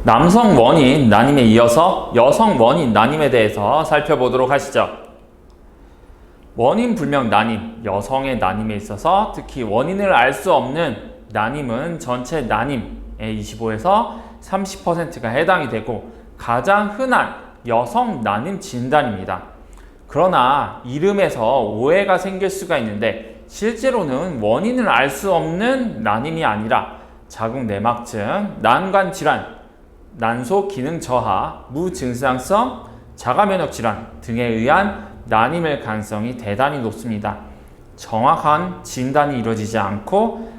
남성 원인 난임에 이어서 여성 원인 난임에 대해서 살펴보도록 하시죠. 원인 불명 난임, 여성의 난임에 있어서 특히 원인을 알 수 없는 난임은 전체 난임의 25에서 30%가 해당이 되고 가장 흔한 여성 난임 진단입니다. 그러나 이름에서 오해가 생길 수가 있는데 실제로는 원인을 알 수 없는 난임이 아니라 자궁내막증, 난관 질환, 난소 기능 저하, 무증상성 자가면역 질환 등에 의한 난임일 가능성이 대단히 높습니다. 정확한 진단이 이루어지지 않고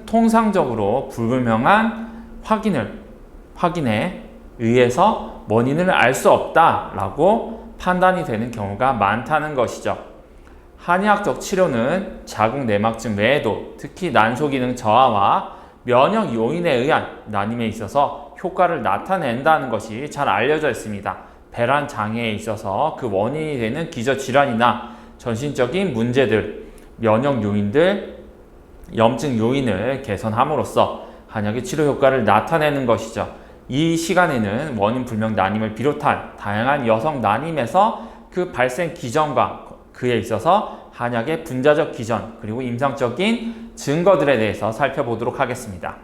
통상적으로 불분명한 확인에 의해서 원인을 알 수 없다라고 판단이 되는 경우가 많다는 것이죠. 한의학적 치료는 자궁내막증 외에도 특히 난소 기능 저하와 면역 요인에 의한 난임에 있어서 효과를 나타낸다는 것이 잘 알려져 있습니다. 배란 장애에 있어서 그 원인이 되는 기저질환이나 전신적인 문제들, 면역 요인들, 염증 요인을 개선함으로써 한약의 치료 효과를 나타내는 것이죠. 이 시간에는 원인 불명 난임을 비롯한 다양한 여성 난임에서 그 발생 기전과 그에 있어서 한약의 분자적 기전 그리고 임상적인 증거들에 대해서 살펴보도록 하겠습니다.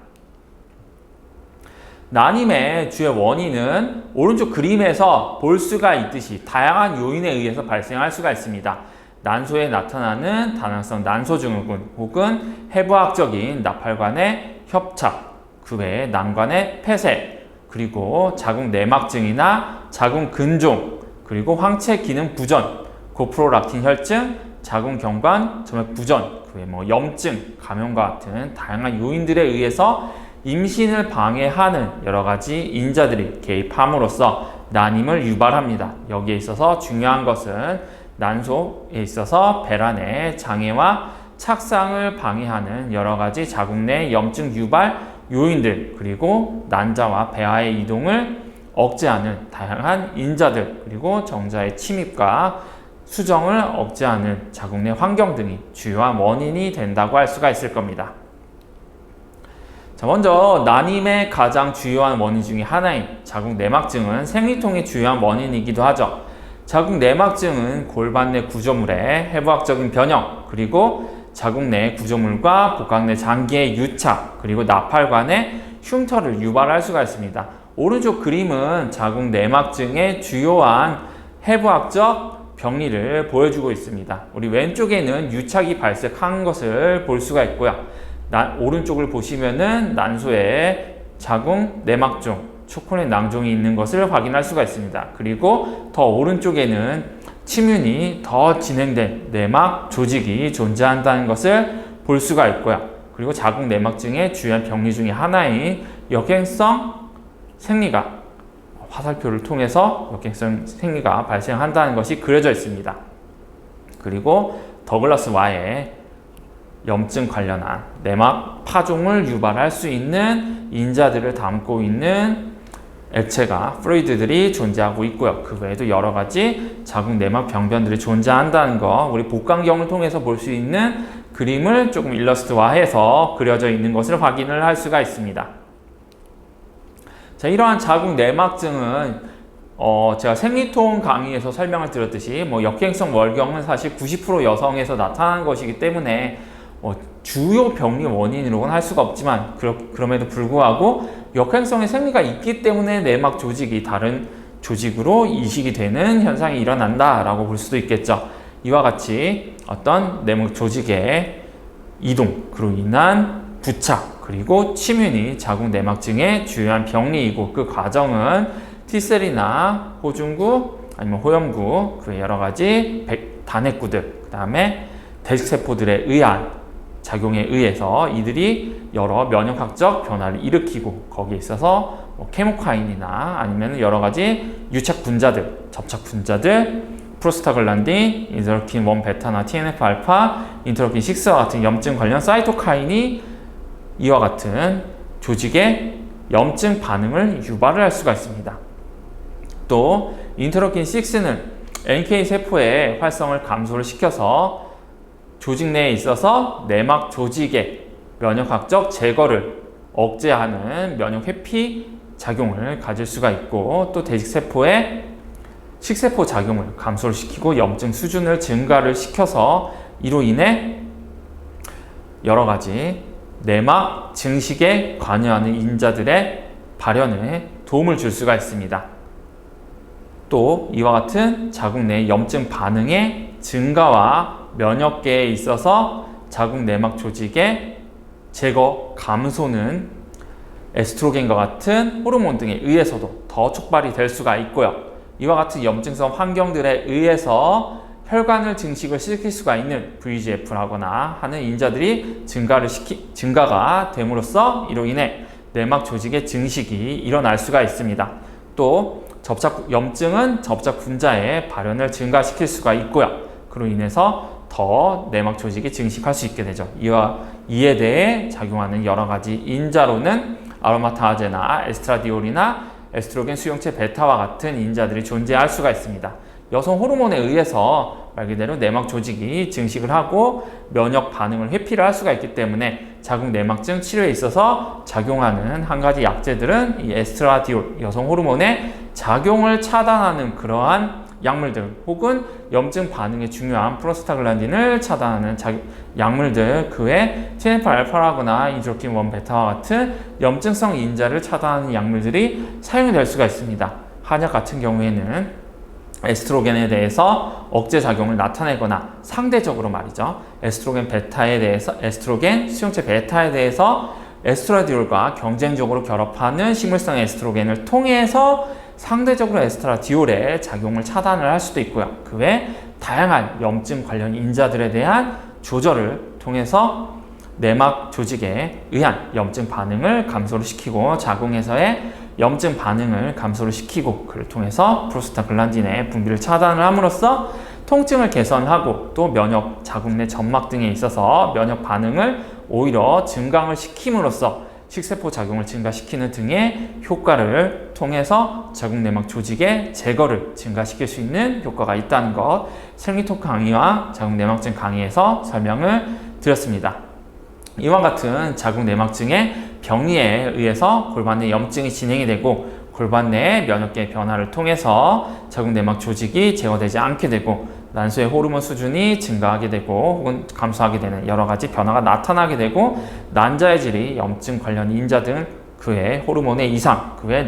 난임의 주요 원인은 오른쪽 그림에서 볼 수가 있듯이 다양한 요인에 의해서 발생할 수가 있습니다. 난소에 나타나는 다낭성 난소증후군 혹은 해부학적인 나팔관의 협착, 그 외에 난관의 폐쇄, 그리고 자궁내막증이나 자궁근종, 그리고 황체 기능 부전, 고프로락틴 혈증, 자궁경관 점액 부전, 그 외에 염증, 감염과 같은 다양한 요인들에 의해서 임신을 방해하는 여러 가지 인자들이 개입함으로써 난임을 유발합니다. 여기에 있어서 중요한 것은 난소에 있어서 배란의 장애와 착상을 방해하는 여러 가지 자궁 내 염증 유발 요인들, 그리고 난자와 배아의 이동을 억제하는 다양한 인자들, 그리고 정자의 침입과 수정을 억제하는 자궁 내 환경 등이 주요한 원인이 된다고 할 수가 있을 겁니다. 자, 먼저 난임의 가장 주요한 원인 중에 하나인 자궁내막증은 생리통의 주요한 원인이기도 하죠. 자궁내막증은 골반 내 구조물의 해부학적인 변형, 그리고 자궁 내 구조물과 복강 내 장기의 유착, 그리고 나팔관의 흉터를 유발할 수가 있습니다. 오른쪽 그림은 자궁내막증의 주요한 해부학적 병리를 보여주고 있습니다. 우리 왼쪽에는 유착이 발생한 것을 볼 수가 있고요. 오른쪽을 보시면은 난소에 자궁 내막종, 초콜릿 낭종이 있는 것을 확인할 수가 있습니다. 그리고 더 오른쪽에는 침윤이 더 진행된 내막 조직이 존재한다는 것을 볼 수가 있고요. 그리고 자궁 내막증의 주요한 병리 중에 하나인 역행성 생리가 화살표를 통해서 역행성 생리가 발생한다는 것이 그려져 있습니다. 그리고 더글라스 Y의 염증 관련한 내막 파종을 유발할 수 있는 인자들을 담고 있는 액체가 플루이드들이 존재하고 있고요. 그 외에도 여러 가지 자궁 내막 병변들이 존재한다는 거, 우리 복강경을 통해서 볼 수 있는 그림을 조금 일러스트화해서 그려져 있는 것을 확인을 할 수가 있습니다. 자, 이러한 자궁 내막증은 제가 생리통 강의에서 설명을 드렸듯이 역행성 월경은 사실 90% 여성에서 나타나는 것이기 때문에 주요 병리 원인으로는 할 수가 없지만 그럼에도 불구하고 역행성의 생리가 있기 때문에 내막 조직이 다른 조직으로 이식이 되는 현상이 일어난다라고 볼 수도 있겠죠. 이와 같이 어떤 내막 조직의 이동, 그로 인한 부착, 그리고 침윤이 자궁 내막증의 주요한 병리이고 그 과정은 T셀이나 호중구 아니면 호염구, 그 여러 가지 단핵구들, 그 다음에 대식세포들에 의한 작용에 의해서 이들이 여러 면역학적 변화를 일으키고 거기에 있어서 케모카인이나 아니면 여러 가지 유착 분자들, 접착 분자들, 프로스타글란딘, 인터로킨 1 베타나 TNF 알파, 인터로킨 6와 같은 염증 관련 사이토카인이 이와 같은 조직의 염증 반응을 유발을 할 수가 있습니다. 또 인터로킨 6는 NK 세포의 활성을 감소를 시켜서 조직 내에 있어서 내막 조직의 면역학적 제거를 억제하는 면역 회피 작용을 가질 수가 있고, 또 대직세포의 식세포 작용을 감소를 시키고 염증 수준을 증가를 시켜서 이로 인해 여러 가지 내막 증식에 관여하는 인자들의 발현에 도움을 줄 수가 있습니다. 또 이와 같은 자궁 내 염증 반응의 증가와 면역계에 있어서 자궁 내막 조직의 제거 감소는 에스트로겐과 같은 호르몬 등에 의해서도 더 촉발이 될 수가 있고요. 이와 같은 염증성 환경들에 의해서 혈관을 증식을 시킬 수가 있는 VEGF라거나 하는 인자들이 증가가 됨으로써 이로 인해 내막 조직의 증식이 일어날 수가 있습니다. 또 염증은 접착 분자의 발현을 증가시킬 수가 있고요. 그로 인해서 더 내막 조직이 증식할 수 있게 되죠. 이에 대해 작용하는 여러 가지 인자로는 아로마타제나 에스트라디올이나 에스트로겐 수용체 베타와 같은 인자들이 존재할 수가 있습니다. 여성 호르몬에 의해서 말 그대로 내막 조직이 증식을 하고 면역 반응을 회피를 할 수가 있기 때문에 자궁 내막증 치료에 있어서 작용하는 한 가지 약제들은 이 에스트라디올, 여성 호르몬의 작용을 차단하는 그러한 약물들, 혹은 염증 반응에 중요한 프로스타글란딘을 차단하는 약물들, 그 외 TNF-알파라거나 인터루킨-1 베타와 같은 염증성 인자를 차단하는 약물들이 사용이 될 수가 있습니다. 한약 같은 경우에는 에스트로겐에 대해서 억제 작용을 나타내거나 상대적으로 말이죠. 에스트로겐 수용체 베타에 대해서 에스트라디올과 경쟁적으로 결합하는 식물성 에스트로겐을 통해서 상대적으로 에스트라디올의 작용을 차단을 할 수도 있고요. 그 외 다양한 염증 관련 인자들에 대한 조절을 통해서 내막 조직에 의한 염증 반응을 감소를 시키고 자궁에서의 염증 반응을 감소를 시키고 그를 통해서 프로스타글란딘의 분비를 차단을 함으로써 통증을 개선하고 또 면역, 자궁 내 점막 등에 있어서 면역 반응을 오히려 증강을 시킴으로써 식세포 작용을 증가시키는 등의 효과를 통해서 자궁 내막 조직의 제거를 증가시킬 수 있는 효과가 있다는 것, 생리토크 강의와 자궁 내막증 강의에서 설명을 드렸습니다. 이와 같은 자궁 내막증의 병리에 의해서 골반 내 염증이 진행이 되고 골반 내의 면역계의 변화를 통해서 자궁 내막 조직이 제거되지 않게 되고 난소의 호르몬 수준이 증가하게 되고 혹은 감소하게 되는 여러 가지 변화가 나타나게 되고 난자의 질이 염증 관련 인자 등 그의 호르몬의 이상, 그의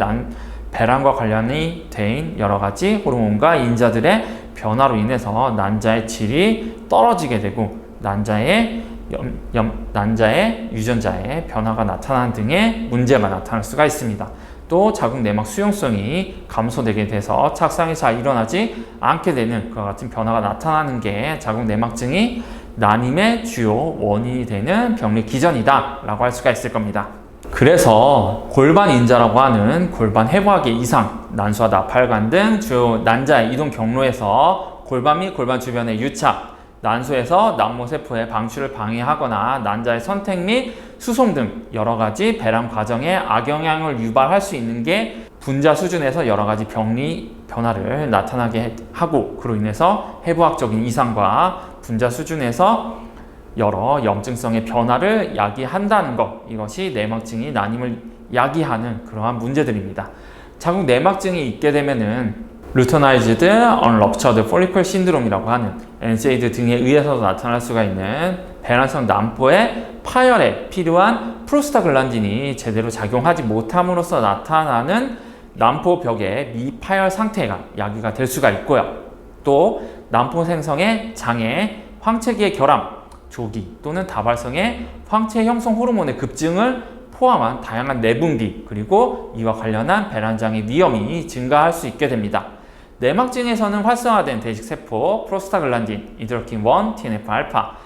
배란과 관련이 된 여러 가지 호르몬과 인자들의 변화로 인해서 난자의 질이 떨어지게 되고 난자의 유전자의 변화가 나타나는 등의 문제가 나타날 수가 있습니다. 또 자궁 내막 수용성이 감소되게 돼서 착상이 잘 일어나지 않게 되는 그와 같은 변화가 나타나는 게 자궁 내막증이 난임의 주요 원인이 되는 병리 기전이다 라고 할 수가 있을 겁니다. 그래서 골반 인자라고 하는 골반 해부학의 이상, 난소와 나팔관 등 주요 난자의 이동 경로에서 골반 및 골반 주변의 유착, 난소에서 난모세포의 방출을 방해하거나 난자의 선택 및 수송 등 여러 가지 배란 과정에 악영향을 유발할 수 있는 게 분자 수준에서 여러 가지 병리 변화를 나타나게 하고 그로 인해서 해부학적인 이상과 분자 수준에서 여러 염증성의 변화를 야기한다는 것, 이것이 내막증이 난임을 야기하는 그러한 문제들입니다. 자궁 내막증이 있게 되면은 루터나이즈드 언럽처드 폴리클 신드롬이라고 하는 NSAID 등에 의해서도 나타날 수가 있는 배란성 난포의 파열에 필요한 프로스타글란딘이 제대로 작용하지 못함으로써 나타나는 난포벽의 미파열 상태가 야기가 될 수가 있고요. 또 난포 생성의 장애, 황체기의 결함, 조기 또는 다발성의 황체 형성 호르몬의 급증을 포함한 다양한 내분비 그리고 이와 관련한 배란장애 위험이 증가할 수 있게 됩니다. 내막증에서는 활성화된 대식세포, 프로스타글란딘, 인터루킨-1, TNF-알파,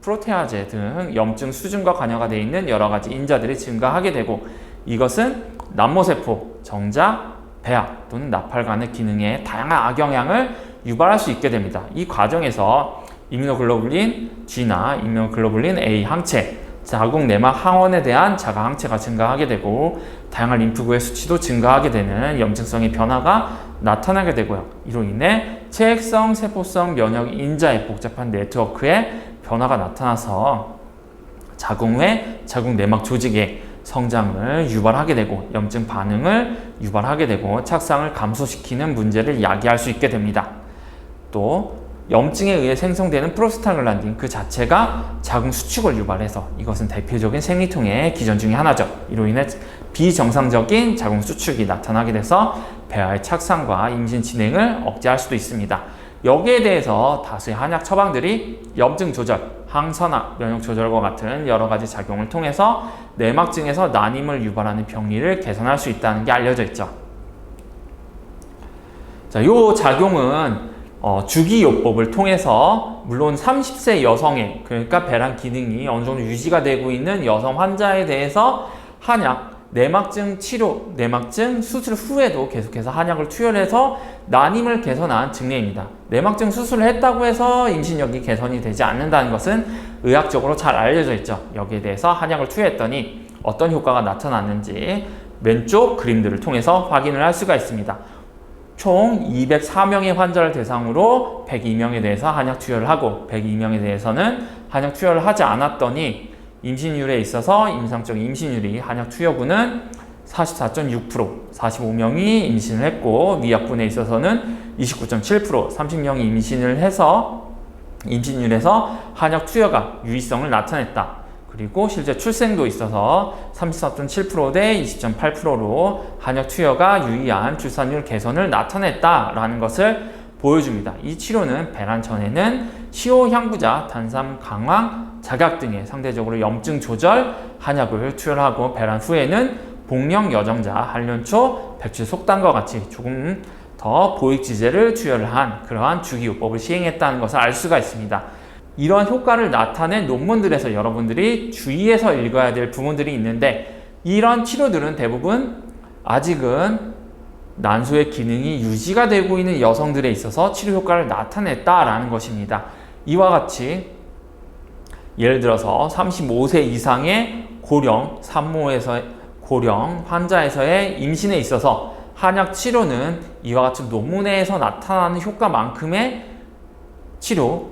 프로테아제 등 염증 수준과 관여가 되어 있는 여러 가지 인자들이 증가하게 되고 이것은 남모세포, 정자, 배아 또는 나팔관의 기능에 다양한 악영향을 유발할 수 있게 됩니다. 이 과정에서 이뮤노글로불린 G나 이뮤노글로불린 A 항체, 자궁 내막 항원에 대한 자가 항체가 증가하게 되고 다양한 림프구의 수치도 증가하게 되는 염증성의 변화가 나타나게 되고요. 이로 인해 체액성, 세포성 면역 인자의 복잡한 네트워크에 변화가 나타나서 자궁 외 자궁 내막 조직에 성장을 유발하게 되고 염증 반응을 유발하게 되고 착상을 감소시키는 문제를 야기할 수 있게 됩니다. 또 염증에 의해 생성되는 프로스타글란딘 그 자체가 자궁 수축을 유발해서 이것은 대표적인 생리통의 기전 중에 하나죠. 이로 인해 비정상적인 자궁 수축이 나타나게 돼서 배아의 착상과 임신 진행을 억제할 수도 있습니다. 여기에 대해서 다수의 한약 처방들이 염증 조절, 항산화, 면역 조절과 같은 여러 가지 작용을 통해서 내막증에서 난임을 유발하는 병리를 개선할 수 있다는 게 알려져 있죠. 자, 이 작용은 주기요법을 통해서 물론 30세 여성의 그러니까 배란 기능이 어느 정도 유지가 되고 있는 여성 환자에 대해서 한약, 내막증 치료, 내막증 수술 후에도 계속해서 한약을 투여해서 난임을 개선한 증례입니다. 내막증 수술을 했다고 해서 임신력이 개선이 되지 않는다는 것은 의학적으로 잘 알려져 있죠. 여기에 대해서 한약을 투여했더니 어떤 효과가 나타났는지 왼쪽 그림들을 통해서 확인을 할 수가 있습니다. 총 204명의 환자를 대상으로 102명에 대해서 한약 투여를 하고 102명에 대해서는 한약 투여를 하지 않았더니 임신율에 있어서 임상적 임신율이 한약 투여군은 44.6%, 45명이 임신을 했고 미약군에 있어서는 29.7%, 30명이 임신을 해서 임신율에서 한약 투여가 유의성을 나타냈다. 그리고 실제 출생도 있어서 34.7% 대 20.8%로 한약 투여가 유의한 출산율 개선을 나타냈다라는 것을 보여줍니다. 이 치료는 배란 전에는 시호 향부자, 단삼 강황, 작약 등의 상대적으로 염증 조절 한약을 투여를 하고 배란 후에는 복령 여정자, 한련초, 백출 속단과 같이 조금 더 보익지제를 투여를 한 그러한 주기요법을 시행했다는 것을 알 수가 있습니다. 이러한 효과를 나타낸 논문들에서 여러분들이 주의해서 읽어야 될 부분들이 있는데 이런 치료들은 대부분 아직은 난소의 기능이 유지가 되고 있는 여성들에 있어서 치료 효과를 나타냈다라는 것입니다. 이와 같이 예를 들어서 35세 이상의 고령, 산모에서 고령 환자에서의 임신에 있어서 한약 치료는 이와 같은 논문에서 나타나는 효과만큼의 치료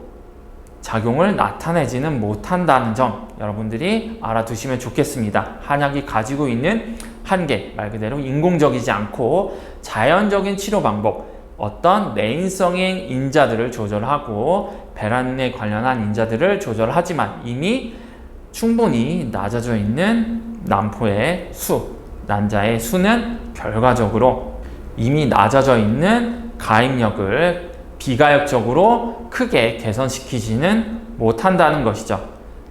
작용을 나타내지는 못한다는 점 여러분들이 알아두시면 좋겠습니다. 한약이 가지고 있는 한계, 말 그대로 인공적이지 않고 자연적인 치료 방법, 어떤 내인성의 인자들을 조절하고 배란에 관련한 인자들을 조절하지만 이미 충분히 낮아져 있는 난포의 수, 난자의 수는 결과적으로 이미 낮아져 있는 가임력을 비가역적으로 크게 개선시키지는 못한다는 것이죠.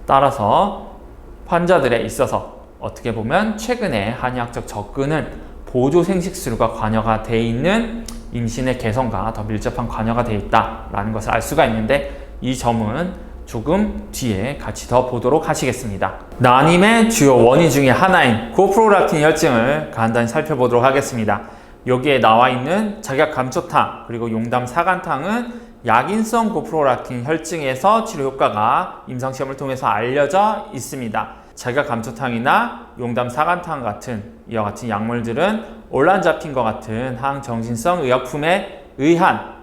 따라서 환자들에 있어서 어떻게 보면 최근에 한의학적 접근은 보조 생식술과 관여가 되어 있는 임신의 개선과 더 밀접한 관여가 되어 있다라는 것을 알 수가 있는데 이 점은 조금 뒤에 같이 더 보도록 하시겠습니다. 난임의 주요 원인 중에 하나인 고프롤락틴 혈증을 간단히 살펴보도록 하겠습니다. 여기에 나와 있는 작약 감초탕 그리고 용담 사간탕은 약인성 고프롤락틴 혈증에서 치료 효과가 임상시험을 통해서 알려져 있습니다. 작약 감초탕이나 용담 사간탕 같은 이와 같은 약물들은 올란자핀과 같은 항정신성 의약품에 의한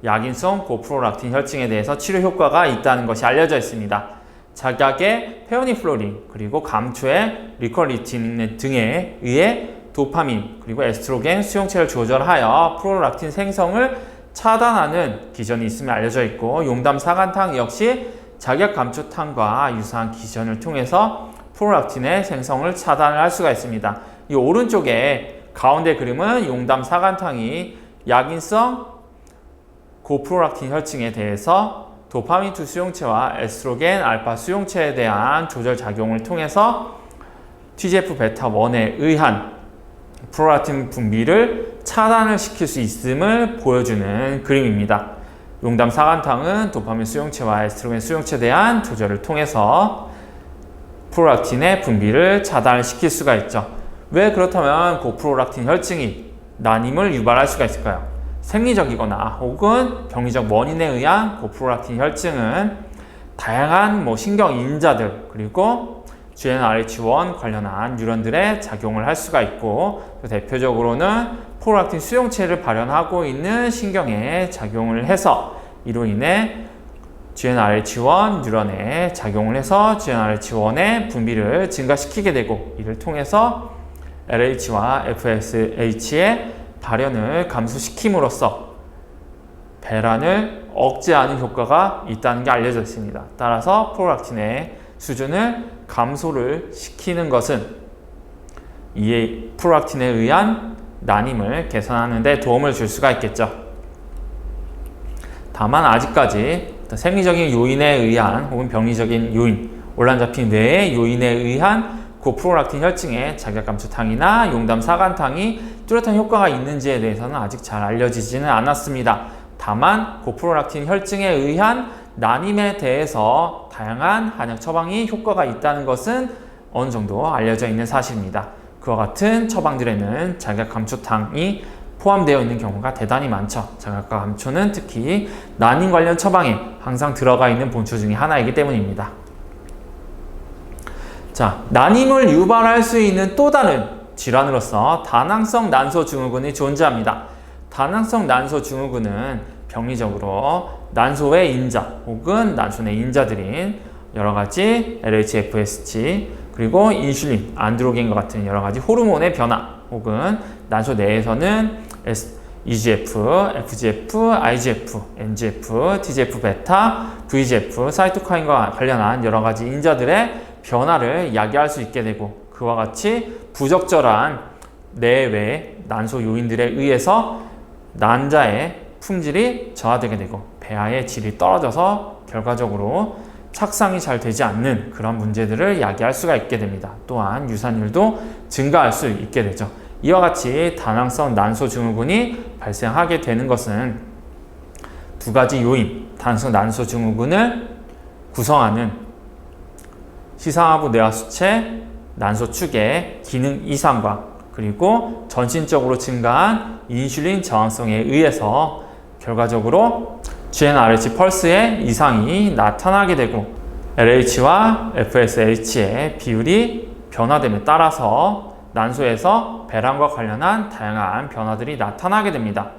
약인성 고프롤락틴 혈증에 대해서 치료 효과가 있다는 것이 알려져 있습니다. 작약의 페오니플로린 그리고 감초의 리컬리틴 등에 의해 도파민 그리고 에스트로겐 수용체를 조절하여 프롤락틴 생성을 차단하는 기전이 있음이 알려져 있고 용담 사간탕 역시 작약 감초탕과 유사한 기전을 통해서 프롤락틴의 생성을 차단을 할 수가 있습니다. 이 오른쪽에 가운데 그림은 용담 사간탕이 약인성 고프롤락틴 혈증에 대해서 도파민2 수용체와 에스트로겐 알파 수용체에 대한 조절 작용을 통해서 TGF-베타1에 의한 프롤락틴 분비를 차단을 시킬 수 있음을 보여주는 그림입니다. 용담 사간탕은 도파민 수용체와 에스트로겐 수용체에 대한 조절을 통해서 프롤락틴의 분비를 차단을 시킬 수가 있죠. 왜 그렇다면 고프롤락틴 혈증이 난임을 유발할 수가 있을까요? 생리적이거나 혹은 병리적 원인에 의한 고프롤락틴 혈증은 다양한 신경 인자들 그리고 GnRH1 관련한 뉴런들의 작용을 할 수가 있고 대표적으로는 프롤락틴 수용체를 발현하고 있는 신경에 작용을 해서 이로 인해 GnRH1 뉴런에 작용을 해서 GnRH1의 분비를 증가시키게 되고, 이를 통해서 LH와 FSH의 발현을 감소시킴으로써 배란을 억제하는 효과가 있다는 게 알려져 있습니다. 따라서 프롤락틴의 수준을 감소를 시키는 것은 이 프롤락틴에 의한 난임을 개선하는 데 도움을 줄 수가 있겠죠. 다만 아직까지 생리적인 요인에 의한 혹은 병리적인 요인, 온란 잡힌 뇌의 요인에 의한 고프롤락틴 혈증의 자기감초탕이나 용담 사간탕이 뚜렷한 효과가 있는지에 대해서는 아직 잘 알려지지는 않았습니다. 다만 고프롤락틴 혈증에 의한 난임에 대해서 다양한 한약 처방이 효과가 있다는 것은 어느 정도 알려져 있는 사실입니다. 그와 같은 처방들에는 자기감초탕이 포함되어 있는 경우가 대단히 많죠. 자각과 감초는 특히 난임 관련 처방에 항상 들어가 있는 본초 중에 하나이기 때문입니다. 자, 난임을 유발할 수 있는 또 다른 질환으로서 다낭성 난소 증후군이 존재합니다. 다낭성 난소 증후군은 병리적으로 난소의 인자 혹은 난소 내 인자들인 여러 가지 LH, FSH 그리고 인슐린, 안드로겐과 같은 여러 가지 호르몬의 변화 혹은 난소 내에서는 EGF, FGF, IGF, NGF, TGF-베타, VGF, 사이토카인과 관련한 여러 가지 인자들의 변화를 야기할 수 있게 되고, 그와 같이 부적절한 내외 난소 요인들에 의해서 난자의 품질이 저하되게 되고 배아의 질이 떨어져서 결과적으로 착상이 잘 되지 않는 그런 문제들을 야기할 수가 있게 됩니다. 또한 유산율도 증가할 수 있게 되죠. 이와 같이 다낭성 난소 증후군이 발생하게 되는 것은 두 가지 요인, 다낭성 난소 증후군을 구성하는 시상하부 뇌하수체 난소 축의 기능 이상과 그리고 전신적으로 증가한 인슐린 저항성에 의해서 결과적으로 GnRH 펄스의 이상이 나타나게 되고 LH와 FSH의 비율이 변화됨에 따라서 난소에서 배란과 관련한 다양한 변화들이 나타나게 됩니다.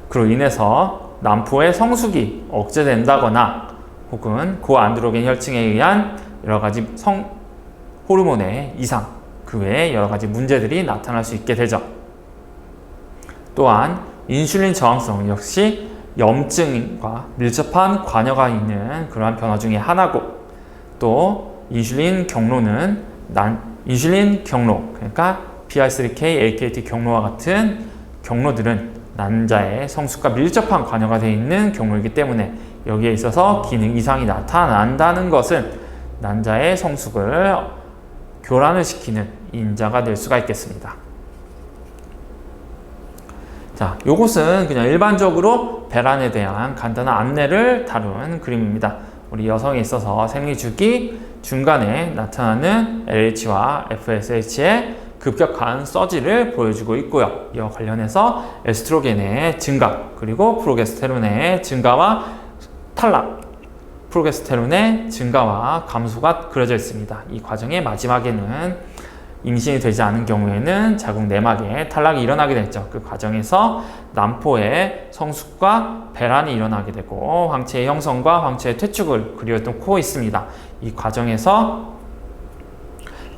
그로 인해서 난포의 성숙이 억제된다거나 혹은 고안드로겐 혈증에 의한 여러 가지 호르몬의 이상, 그 외에 여러 가지 문제들이 나타날 수 있게 되죠. 또한 인슐린 저항성 역시 염증과 밀접한 관여가 있는 그러한 변화 중에 하나고, 또 인슐린 경로는 인슐린 경로, 그러니까 PI3K, AKT 경로와 같은 경로들은 난자의 성숙과 밀접한 관여가 되어 있는 경로이기 때문에 여기에 있어서 기능 이상이 나타난다는 것은 난자의 성숙을 교란을 시키는 인자가 될 수가 있겠습니다. 자, 요것은 그냥 일반적으로 배란에 대한 간단한 안내를 다룬 그림입니다. 우리 여성에 있어서 생리주기 중간에 나타나는 LH와 FSH의 급격한 서지를 보여주고 있고요. 이와 관련해서 에스트로겐의 증가, 그리고 프로게스테론의 증가와 탈락, 프로게스테론의 증가와 감소가 그려져 있습니다. 이 과정의 마지막에는 임신이 되지 않은 경우에는 자궁 내막에 탈락이 일어나게 됐죠. 그 과정에서 난포의 성숙과 배란이 일어나게 되고 황체의 형성과 황체의 퇴축을 그려놓고 있습니다. 이 과정에서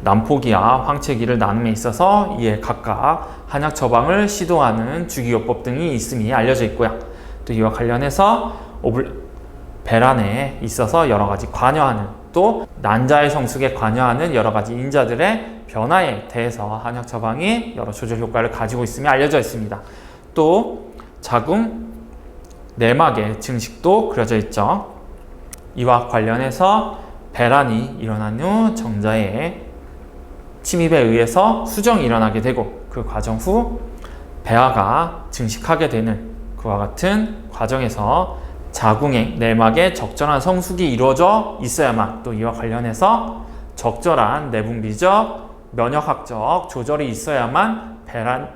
난포기와 황체기를 나눔에 있어서 이에 각각 한약 처방을 시도하는 주기요법 등이 있음이 알려져 있고요. 또 이와 관련해서 배란에 있어서 여러 가지 관여하는, 또 난자의 성숙에 관여하는 여러 가지 인자들의 변화에 대해서 한약 처방이 여러 조절 효과를 가지고 있음이 알려져 있습니다. 또 자궁 내막의 증식도 그려져 있죠. 이와 관련해서 배란이 일어난 후 정자의 침입에 의해서 수정이 일어나게 되고 그 과정 후 배아가 증식하게 되는 그와 같은 과정에서 자궁의 내막에 적절한 성숙이 이루어져 있어야만, 또 이와 관련해서 적절한 내분비적, 면역학적 조절이 있어야만 배란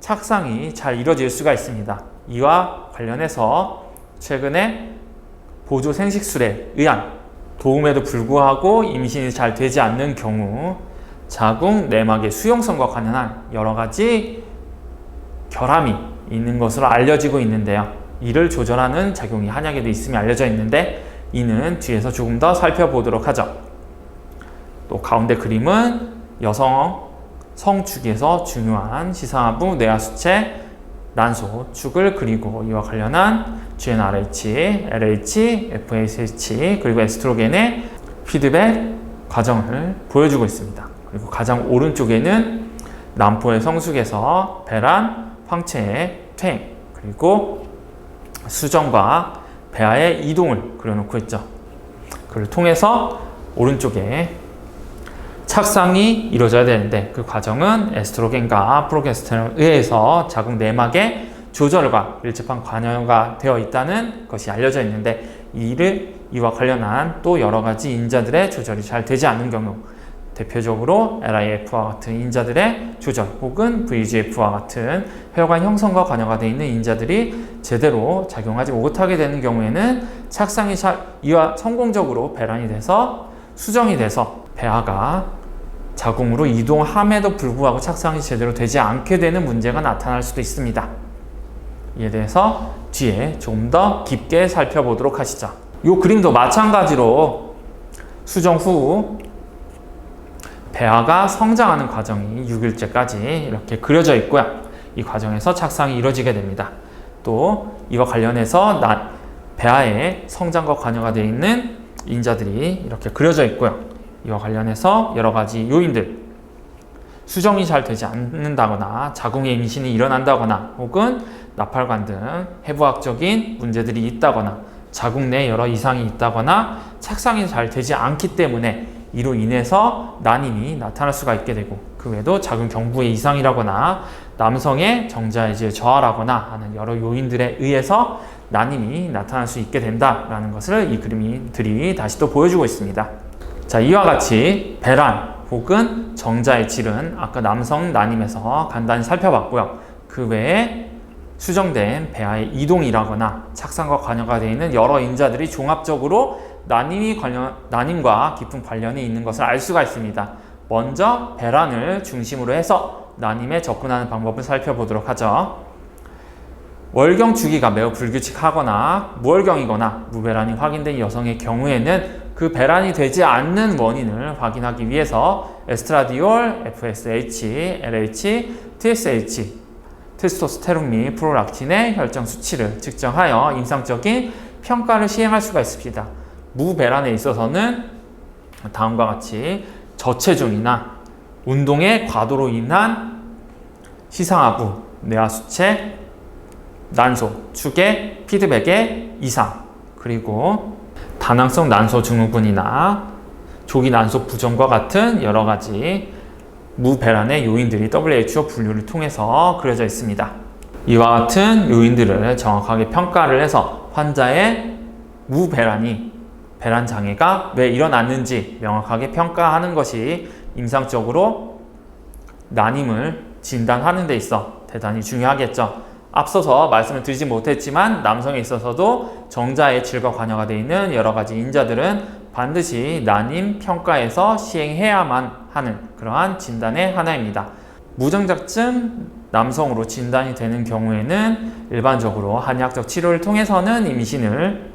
착상이 잘 이루어질 수가 있습니다. 이와 관련해서 최근에 보조 생식술에 의한 도움에도 불구하고 임신이 잘 되지 않는 경우 자궁 내막의 수용성과 관련한 여러 가지 결함이 있는 것으로 알려지고 있는데요. 이를 조절하는 작용이 한약에도 있음이 알려져 있는데, 이는 뒤에서 조금 더 살펴보도록 하죠. 또 가운데 그림은 여성 성축에서 중요한 시상하부, 뇌하수체, 난소, 축을 그리고 이와 관련한 GnRH, LH, FSH 그리고 에스트로겐의 피드백 과정을 보여주고 있습니다. 그리고 가장 오른쪽에는 난포의 성숙에서 배란, 황체의 퇴행 그리고 수정과 배아의 이동을 그려놓고 있죠. 그를 통해서 오른쪽에 착상이 이루어져야 되는데 그 과정은 에스트로겐과 프로게스테론에 의해서 자궁 내막의 조절과 밀접한 관여가 되어 있다는 것이 알려져 있는데 이와 관련한 또 여러 가지 인자들의 조절이 잘 되지 않는 경우, 대표적으로 LIF와 같은 인자들의 조절 혹은 VEGF와 같은 혈관 형성과 관여가 되어 있는 인자들이 제대로 작용하지 못하게 되는 경우에는 착상이 이와 성공적으로 배란이 돼서 수정이 돼서 배아가 자궁으로 이동함에도 불구하고 착상이 제대로 되지 않게 되는 문제가 나타날 수도 있습니다. 이에 대해서 뒤에 좀 더 깊게 살펴보도록 하시죠. 이 그림도 마찬가지로 수정 후 배아가 성장하는 과정이 6일째까지 이렇게 그려져 있고요. 이 과정에서 착상이 이루어지게 됩니다. 또 이와 관련해서 배아의 성장과 관여가 되어 있는 인자들이 이렇게 그려져 있고요. 이와 관련해서 여러 가지 요인들, 수정이 잘 되지 않는다거나 자궁의 임신이 일어난다거나 혹은 나팔관 등 해부학적인 문제들이 있다거나 자궁 내 여러 이상이 있다거나 착상이 잘 되지 않기 때문에 이로 인해서 난임이 나타날 수가 있게 되고, 그 외에도 자궁 경부의 이상이라거나 남성의 정자해지에 저하라거나 하는 여러 요인들에 의해서 난임이 나타날 수 있게 된다라는 것을 이 그림들이 다시 또 보여주고 있습니다. 자, 이와 같이 배란 혹은 정자의 질은 아까 남성 난임에서 간단히 살펴봤고요. 그 외에 수정된 배아의 이동이라거나 착상과 관여가 되어 있는 여러 인자들이 종합적으로 난임과 깊은 관련이 있는 것을 알 수가 있습니다. 먼저 배란을 중심으로 해서 난임에 접근하는 방법을 살펴보도록 하죠. 월경 주기가 매우 불규칙하거나 무월경이거나 무배란이 확인된 여성의 경우에는 그 배란이 되지 않는 원인을 확인하기 위해서 에스트라디올, FSH, LH, TSH, 테스토스테론 및 프롤락틴의 혈중 수치를 측정하여 임상적인 평가를 시행할 수가 있습니다. 무배란에 있어서는 다음과 같이 저체중이나 운동의 과도로 인한 시상하부, 뇌하수체, 난소, 축의 피드백의 이상, 그리고 다낭성 난소 증후군이나 조기 난소 부종과 같은 여러 가지 무배란의 요인들이 WHO 분류를 통해서 그려져 있습니다. 이와 같은 요인들을 정확하게 평가를 해서 환자의 무배란이 배란 장애가 왜 일어났는지 명확하게 평가하는 것이 임상적으로 난임을 진단하는 데 있어 대단히 중요하겠죠. 앞서서 말씀을 드리지 못했지만 남성에 있어서도 정자의 질과 관여가 되어 있는 여러 가지 인자들은 반드시 난임 평가에서 시행해야만 하는 그러한 진단의 하나입니다. 무정자증 남성으로 진단이 되는 경우에는 일반적으로 한의학적 치료를 통해서는 임신을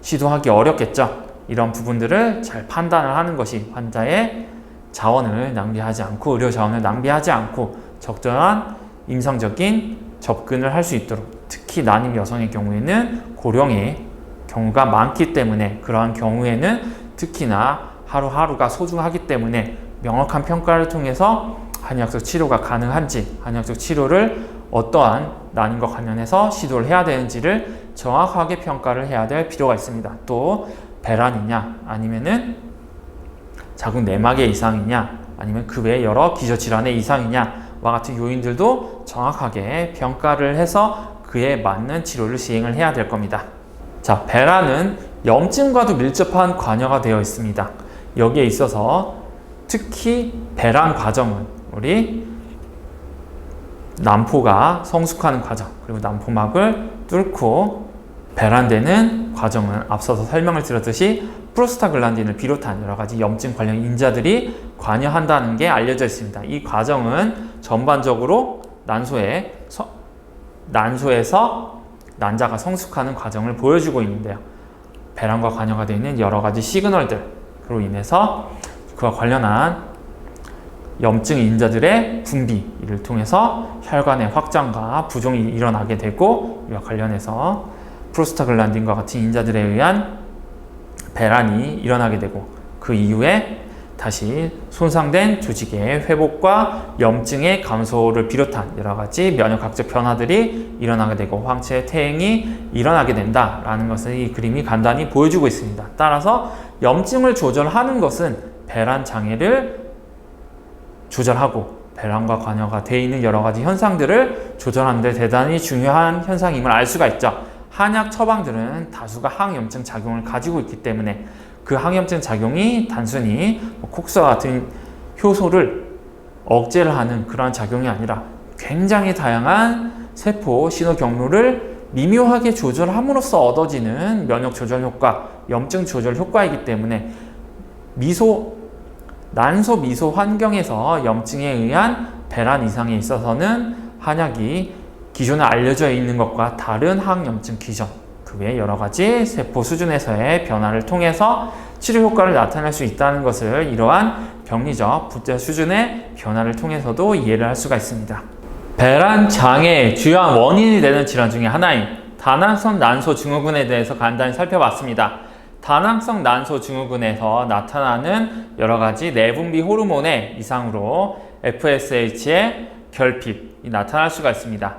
시도하기 어렵겠죠. 이런 부분들을 잘 판단을 하는 것이 환자의 자원을 낭비하지 않고 의료 자원을 낭비하지 않고 적절한 임상적인 접근을 할 수 있도록, 특히 난임 여성의 경우에는 고령의 경우가 많기 때문에 그러한 경우에는 특히나 하루하루가 소중하기 때문에 명확한 평가를 통해서 한의학적 치료가 가능한지, 한의학적 치료를 어떠한 난임과 관련해서 시도를 해야 되는지를 정확하게 평가를 해야 될 필요가 있습니다. 또 배란이냐 아니면은 자궁 내막의 이상이냐 아니면 그 외에 여러 기저질환의 이상이냐와 같은 요인들도 정확하게 평가를 해서 그에 맞는 치료를 시행을 해야 될 겁니다. 자, 배란은 염증과도 밀접한 관여가 되어 있습니다. 여기에 있어서 특히 배란 과정은 우리 난포가 성숙하는 과정, 그리고 난포막을 뚫고 배란되는 과정은 앞서서 설명을 드렸듯이 프로스타글란딘을 비롯한 여러 가지 염증 관련 인자들이 관여한다는 게 알려져 있습니다. 이 과정은 전반적으로 난소에서 난자가 성숙하는 과정을 보여주고 있는데요. 배란과 관여가 되어 있는 여러 가지 시그널들로 인해서 그와 관련한 염증 인자들의 분비를 통해서 혈관의 확장과 부종이 일어나게 되고, 이와 관련해서 프로스타글란딘과 같은 인자들에 의한 배란이 일어나게 되고, 그 이후에 다시 손상된 조직의 회복과 염증의 감소를 비롯한 여러 가지 면역학적 변화들이 일어나게 되고 황체의 퇴행이 일어나게 된다라는 것을 이 그림이 간단히 보여주고 있습니다. 따라서 염증을 조절하는 것은 배란 장애를 조절하고 배란과 관여가 되어 있는 여러 가지 현상들을 조절하는 데 대단히 중요한 현상임을 알 수가 있죠. 한약 처방들은 다수가 항염증 작용을 가지고 있기 때문에 그 항염증 작용이 단순히 콕스와 같은 효소를 억제를 하는 그러한 작용이 아니라 굉장히 다양한 세포 신호 경로를 미묘하게 조절함으로써 얻어지는 면역 조절 효과, 염증 조절 효과이기 때문에 난소 미소 환경에서 염증에 의한 배란 이상에 있어서는 한약이 기존에 알려져 있는 것과 다른 항염증 기전, 그 외에 여러 가지 세포 수준에서의 변화를 통해서 치료 효과를 나타낼 수 있다는 것을 이러한 병리적 부자 수준의 변화를 통해서도 이해를 할 수가 있습니다. 배란 장애의 주요한 원인이 되는 질환 중에 하나인 다낭성 난소 증후군에 대해서 간단히 살펴봤습니다. 다낭성 난소 증후군에서 나타나는 여러 가지 내분비 호르몬의 이상으로 FSH의 결핍이 나타날 수가 있습니다.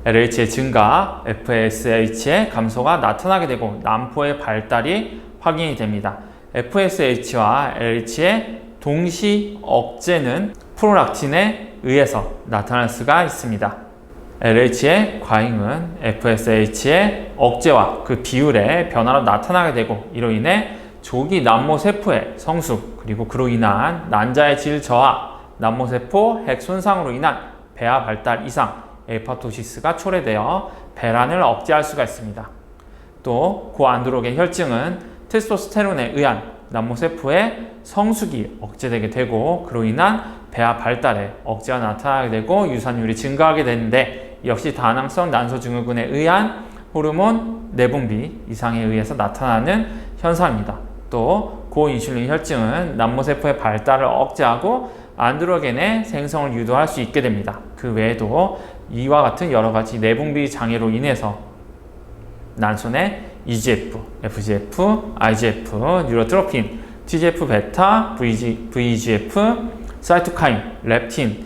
LH의 증가, FSH의 감소가 나타나게 되고 난포의 발달이 확인이 됩니다. FSH와 LH의 동시 억제는 프롤락틴에 의해서 나타날 수가 있습니다. LH의 과잉은 FSH의 억제와 그 비율의 변화로 나타나게 되고, 이로 인해 조기 난모세포의 성숙, 그리고 그로 인한 난자의 질 저하, 난모세포 핵 손상으로 인한 배아 발달 이상, 에파토시스가 초래되어 배란을 억제할 수가 있습니다. 또 고안드로겐 혈증은 테스토스테론에 의한 난모세포의 성숙이 억제되게 되고, 그로 인한 배아 발달에 억제가 나타나게 되고 유산율이 증가하게 되는데, 역시 다낭성 난소 증후군에 의한 호르몬 내분비 이상에 의해서 나타나는 현상입니다. 또 고인슐린 혈증은 난모세포의 발달을 억제하고 안드로겐의 생성을 유도할 수 있게 됩니다. 그 외에도 이와 같은 여러 가지 내분비 장애로 인해서 난소 내 EGF, FGF, IGF, 뉴로트로핀, TGF-베타, VEGF, 사이토카인, 렙틴,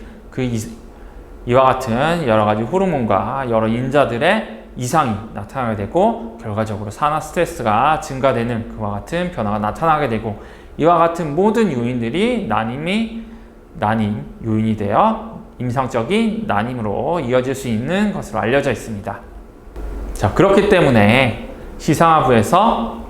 이와 같은 여러 가지 호르몬과 여러 인자들의 이상이 나타나게 되고, 결과적으로 산화 스트레스가 증가되는 그와 같은 변화가 나타나게 되고, 이와 같은 모든 요인들이 난임 요인이 되어 임상적인 난임으로 이어질 수 있는 것으로 알려져 있습니다. 자, 그렇기 때문에 시상하부에서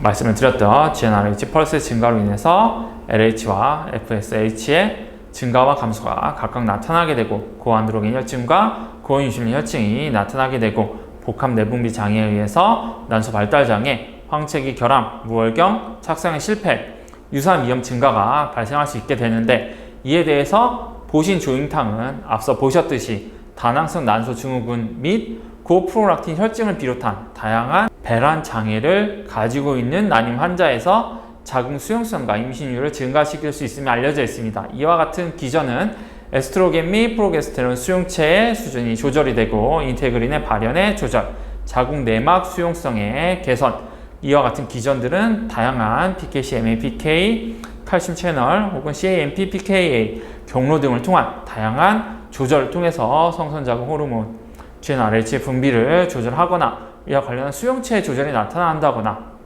말씀을 드렸던 GnRH 펄스의 증가로 인해서 LH와 FSH의 증가와 감소가 각각 나타나게 되고, 고안드로겐 혈증과 고인슐린 혈증이 나타나게 되고, 복합 내분비 장애에 의해서 난소 발달 장애, 황체기 결함, 무월경, 착상의 실패, 유산 위험 증가가 발생할 수 있게 되는데, 이에 대해서 보신 조잉탕은 앞서 보셨듯이 다낭성 난소 증후군 및 고프롤락틴 혈증을 비롯한 다양한 배란 장애를 가지고 있는 난임 환자에서 자궁 수용성과 임신율을 증가시킬 수 있음이 알려져 있습니다. 이와 같은 기전은 에스트로겐 및 프로게스테론 수용체의 수준이 조절이 되고, 인테그린의 발현의 조절, 자궁 내막 수용성의 개선, 이와 같은 기전들은 다양한 PKC, MAPK, 칼슘 채널 혹은 CAMP, PKA 경로 등을 통한 다양한 조절을 통해서 성선자궁 호르몬 GnRH의 분비를 조절하거나 이와 관련한 수용체의 조절이 나타난다거나,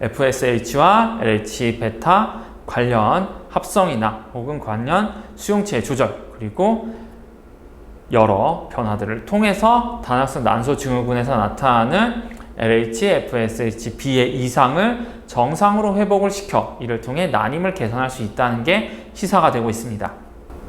FSH와 LH 베타 관련 합성이나 혹은 관련 수용체의 조절, 그리고 여러 변화들을 통해서 다낭성 난소 증후군에서 나타나는 LH, FSH, B의 이상을 정상으로 회복을 시켜 이를 통해 난임을 개선할 수 있다는 게 시사가 되고 있습니다.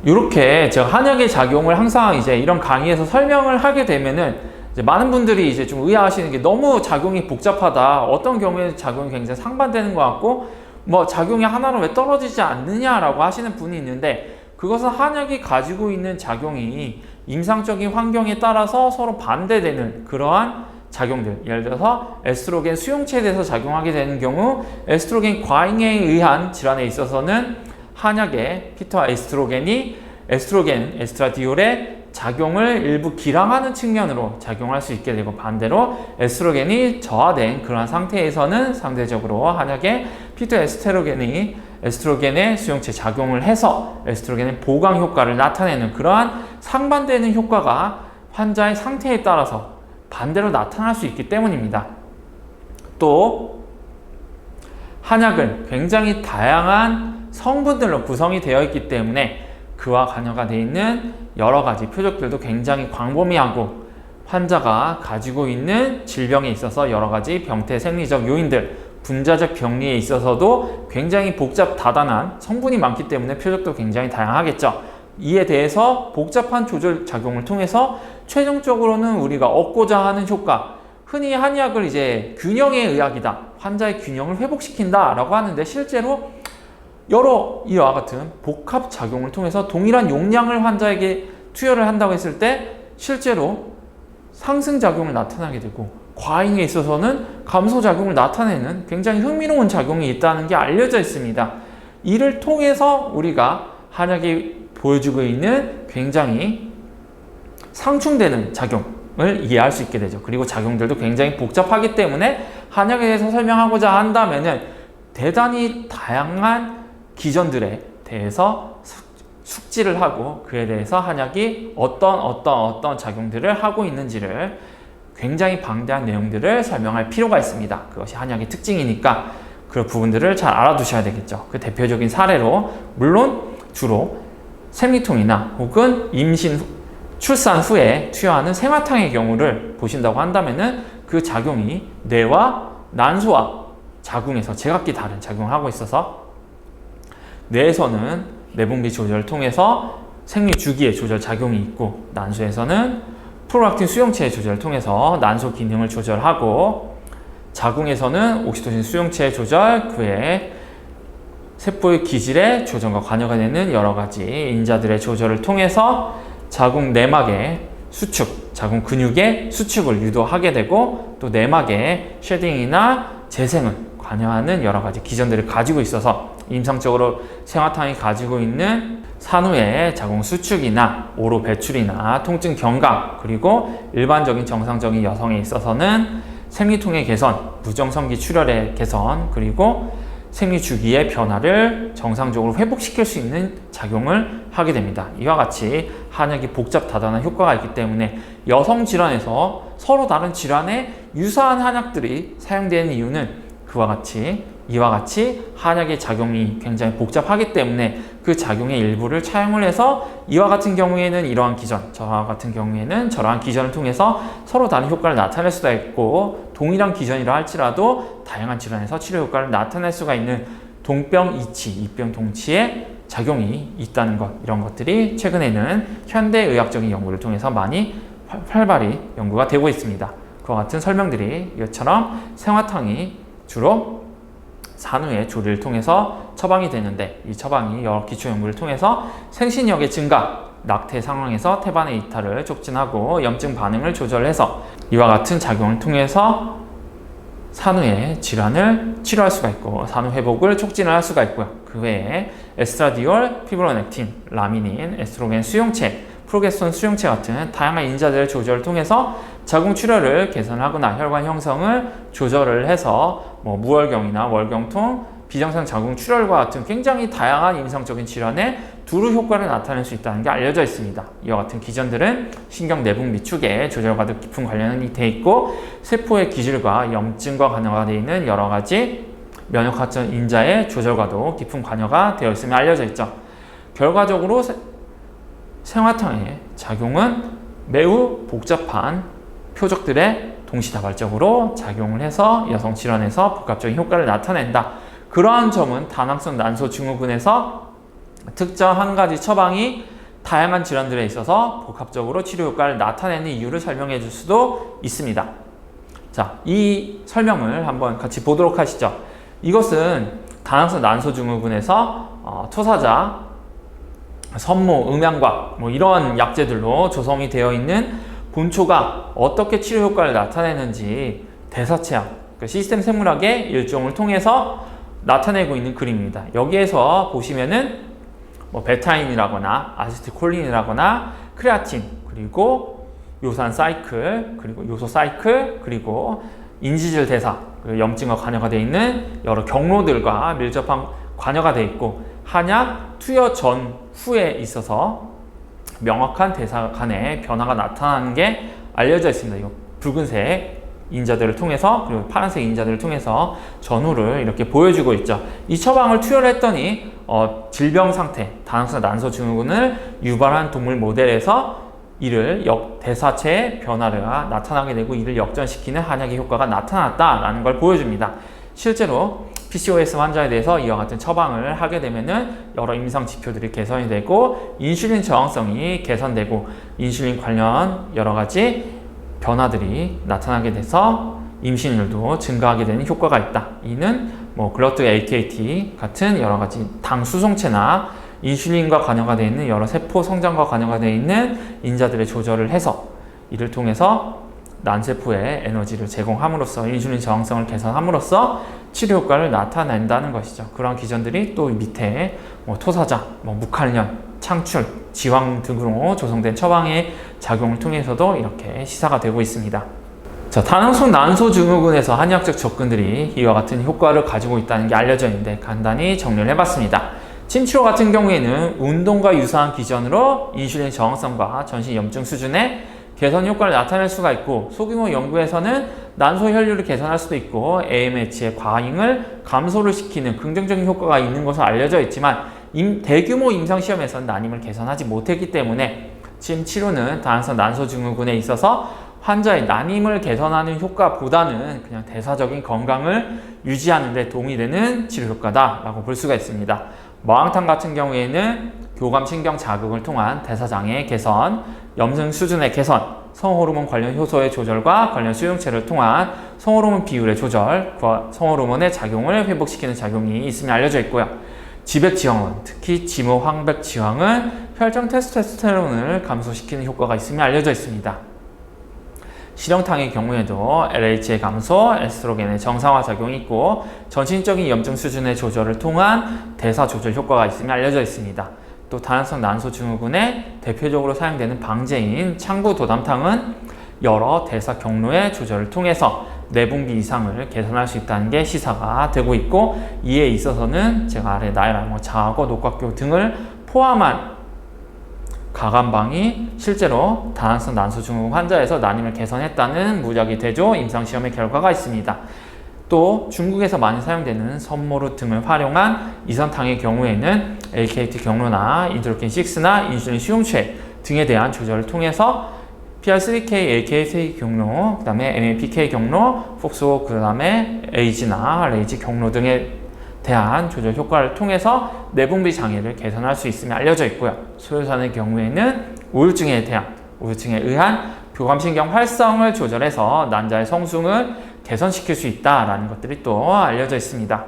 이렇게 제가 한약의 작용을 항상 이제 이런 강의에서 설명을 하게 되면은 이제 많은 분들이 이제 좀 의아하시는 게, 너무 작용이 복잡하다, 어떤 경우에 작용이 굉장히 상반되는 것 같고, 뭐 작용이 하나로 왜 떨어지지 않느냐라고 하시는 분이 있는데, 그것은 한약이 가지고 있는 작용이 임상적인 환경에 따라서 서로 반대되는 그러한 작용들, 예를 들어서 에스트로겐 수용체에 대해서 작용하게 되는 경우 에스트로겐 과잉에 의한 질환에 있어서는 한약의 피토 에스트로겐이 에스트라디올의 작용을 일부 기량하는 측면으로 작용할 수 있게 되고, 반대로 에스트로겐이 저하된 그러한 상태에서는 상대적으로 한약의 피토 에스트로겐이 에스트로겐의 수용체 작용을 해서 에스트로겐의 보강 효과를 나타내는 그러한 상반되는 효과가 환자의 상태에 따라서 반대로 나타날 수 있기 때문입니다. 또 한약은 굉장히 다양한 성분들로 구성이 되어 있기 때문에 그와 관여가 되어 있는 여러 가지 표적들도 굉장히 광범위하고, 환자가 가지고 있는 질병에 있어서 여러 가지 병태 생리적 요인들, 분자적 병리에 있어서도 굉장히 복잡다단한 성분이 많기 때문에 표적도 굉장히 다양하겠죠. 이에 대해서 복잡한 조절 작용을 통해서 최종적으로는 우리가 얻고자 하는 효과, 흔히 한약을 이제 균형의 의학이다, 환자의 균형을 회복시킨다 라고 하는데, 실제로 여러 이와 같은 복합 작용을 통해서 동일한 용량을 환자에게 투여를 한다고 했을 때 실제로 상승작용을 나타나게 되고, 과잉에 있어서는 감소작용을 나타내는 굉장히 흥미로운 작용이 있다는 게 알려져 있습니다. 이를 통해서 우리가 한약이 보여주고 있는 굉장히 상충되는 작용을 이해할 수 있게 되죠. 그리고 작용들도 굉장히 복잡하기 때문에 한약에 대해서 설명하고자 한다면은 대단히 다양한 기전들에 대해서 숙지를 하고, 그에 대해서 한약이 어떤 작용들을 하고 있는지를 굉장히 방대한 내용들을 설명할 필요가 있습니다. 그것이 한약의 특징이니까 그 부분들을 잘 알아두셔야 되겠죠. 그 대표적인 사례로, 물론 주로 생리통이나 혹은 임신, 출산 후에 투여하는 생화탕의 경우를 보신다고 한다면은 그 작용이 뇌와 난소와 자궁에서 제각기 다른 작용을 하고 있어서, 뇌에서는 내분비 조절을 통해서 생리 주기의 조절 작용이 있고, 난소에서는 프롤락틴 수용체의 조절을 통해서 난소 기능을 조절하고, 자궁에서는 옥시토신 수용체의 조절, 그 외에 세포의 기질의 조정과 관여가 되는 여러 가지 인자들의 조절을 통해서 자궁 내막의 수축, 자궁 근육의 수축을 유도하게 되고, 또 내막의 쉐딩이나 재생을 관여하는 여러 가지 기전들을 가지고 있어서 임상적으로 생화탕이 가지고 있는 산후의 자궁 수축이나 오로 배출이나 통증 경감, 그리고 일반적인 정상적인 여성에 있어서는 생리통의 개선, 무정성기 출혈의 개선, 그리고 생리 주기의 변화를 정상적으로 회복시킬 수 있는 작용을 하게 됩니다. 이와 같이 한약이 복잡다단한 효과가 있기 때문에 여성 질환에서 서로 다른 질환에 유사한 한약들이 사용되는 이유는 이와 같이 한약의 작용이 굉장히 복잡하기 때문에 그 작용의 일부를 차용을 해서 이와 같은 경우에는 이러한 기전, 저와 같은 경우에는 저러한 기전을 통해서 서로 다른 효과를 나타낼 수가 있고, 동일한 기전이라 할지라도 다양한 질환에서 치료 효과를 나타낼 수가 있는 동병이치, 이병동치의 작용이 있다는 것, 이런 것들이 최근에는 현대의학적인 연구를 통해서 많이 활발히 연구가 되고 있습니다. 그와 같은 설명들이 이것처럼 생화탕이 주로 산후의 조리를 통해서 처방이 되는데, 이 처방이 여러 기초 연구를 통해서 생신력의 증가, 낙태 상황에서 태반의 이탈을 촉진하고 염증 반응을 조절해서 이와 같은 작용을 통해서 산후의 질환을 치료할 수가 있고 산후 회복을 촉진을 할 수가 있고요. 그 외에 에스트라디올, 피브로넥틴, 라미닌, 에스트로겐 수용체, 프로게스톤 수용체 같은 다양한 인자들의 조절을 통해서 자궁 출혈을 개선하거나 혈관 형성을 조절을 해서 무월경이나 월경통, 비정상 자궁 출혈과 같은 굉장히 다양한 임상적인 질환에 두루 효과를 나타낼 수 있다는 게 알려져 있습니다. 이와 같은 기전들은 신경 내분비 축의 조절과도 깊은 관련이 되어 있고, 세포의 기질과 염증과 관여가 되어 있는 여러 가지 면역학적 인자의 조절과도 깊은 관여가 되어 있음이 알려져 있죠. 결과적으로 생화탕의 작용은 매우 복잡한 표적들의 동시다발적으로 작용을 해서 여성 질환에서 복합적인 효과를 나타낸다. 그러한 점은 다낭성 난소 증후군에서 특정 한 가지 처방이 다양한 질환들에 있어서 복합적으로 치료 효과를 나타내는 이유를 설명해 줄 수도 있습니다. 자, 이 설명을 한번 같이 보도록 하시죠. 이것은 다낭성 난소 증후군에서 토사자, 선모, 음양과 이런 약재들로 조성이 되어 있는 본초가 어떻게 치료 효과를 나타내는지 대사체학, 그러니까 시스템 생물학의 일종을 통해서 나타내고 있는 그림입니다. 여기에서 보시면은 뭐 베타인이라거나 아세틸콜린이라거나 크레아틴, 그리고 요산 사이클, 그리고 요소 사이클, 그리고 인지질 대사, 그리고 염증과 관여가 되어 있는 여러 경로들과 밀접한 관여가 되어 있고, 한약 투여 전 후에 있어서 명확한 대사 간의 변화가 나타나는 게 알려져 있습니다. 이 붉은색 인자들을 통해서, 그리고 파란색 인자들을 통해서 전후를 이렇게 보여주고 있죠. 이 처방을 투여를 했더니 질병 상태, 다낭성 난소 증후군을 유발한 동물 모델에서 이를 대사체의 변화가 나타나게 되고 이를 역전시키는 한약의 효과가 나타났다라는 걸 보여줍니다. 실제로 PCOS 환자에 대해서 이와 같은 처방을 하게 되면은 여러 임상 지표들이 개선이 되고 인슐린 저항성이 개선되고 인슐린 관련 여러 가지 변화들이 나타나게 돼서 임신율도 증가하게 되는 효과가 있다. 이는 뭐 글러트 AKT 같은 여러 가지 당 수송체나 인슐린과 관여가 되어 있는 여러 세포 성장과 관여가 되어 있는 인자들의 조절을 해서 이를 통해서 난세포에 에너지를 제공함으로써 인슐린 저항성을 개선함으로써 치료 효과를 나타낸다는 것이죠. 그런 기전들이 또 밑에 뭐 토사자, 뭐 무칼련, 창출, 지황 등으로 조성된 처방의 작용을 통해서도 이렇게 시사가 되고 있습니다. 자, 다낭성 난소 증후군에서 한의학적 접근들이 이와 같은 효과를 가지고 있다는 게 알려져 있는데 간단히 정리를 해봤습니다. 침치료 같은 경우에는 운동과 유사한 기전으로 인슐린 저항성과 전신 염증 수준의 개선 효과를 나타낼 수가 있고, 소규모 연구에서는 난소 혈류를 개선할 수도 있고 AMH의 과잉을 감소를 시키는 긍정적인 효과가 있는 것으로 알려져 있지만 대규모 임상시험에서는 난임을 개선하지 못했기 때문에 지금 치료는 다낭성 난소 증후군에 있어서 환자의 난임을 개선하는 효과보다는 그냥 대사적인 건강을 유지하는 데 도움이 되는 치료 효과다라고 볼 수가 있습니다. 머항탕 같은 경우에는 교감신경 자극을 통한 대사장애 개선, 염증 수준의 개선, 성호르몬 관련 효소의 조절과 관련 수용체를 통한 성호르몬 비율의 조절, 성호르몬의 작용을 회복시키는 작용이 있음이 알려져 있고요. 지백지황은, 특히 지무 황백지황은 혈중 테스토스테론을 감소시키는 효과가 있음이 알려져 있습니다. 실형탕의 경우에도 LH의 감소, 에스트로겐의 정상화 작용이 있고 전신적인 염증 수준의 조절을 통한 대사 조절 효과가 있음이 알려져 있습니다. 또 다낭성 난소 증후군에 대표적으로 사용되는 방제인 창구도담탕은 여러 대사 경로의 조절을 통해서 내분비 이상을 개선할 수 있다는 게 시사가 되고 있고, 이에 있어서는 제가 아래 나이랄모 자하고 녹각교 등을 포함한 가감방이 실제로 다낭성 난소 증후군 환자에서 난임을 개선했다는 무작위 대조 임상시험의 결과가 있습니다. 또 중국에서 많이 사용되는 선모루 등을 활용한 이선탕의 경우에는 AKT 경로나 인터루킨6나 인슐린 수용체 등에 대한 조절을 통해서 PR3K, AKT 경로, 그 다음에 MAPK 경로, 폭소, 그 다음에 에이지나 레이지 경로 등에 대한 조절 효과를 통해서 내분비 장애를 개선할 수 있음이 알려져 있고요. 소요산의 경우에는 우울증에 의한 교감신경 활성을 조절해서 난자의 성숙을 개선시킬 수 있다는 것들이 또 알려져 있습니다.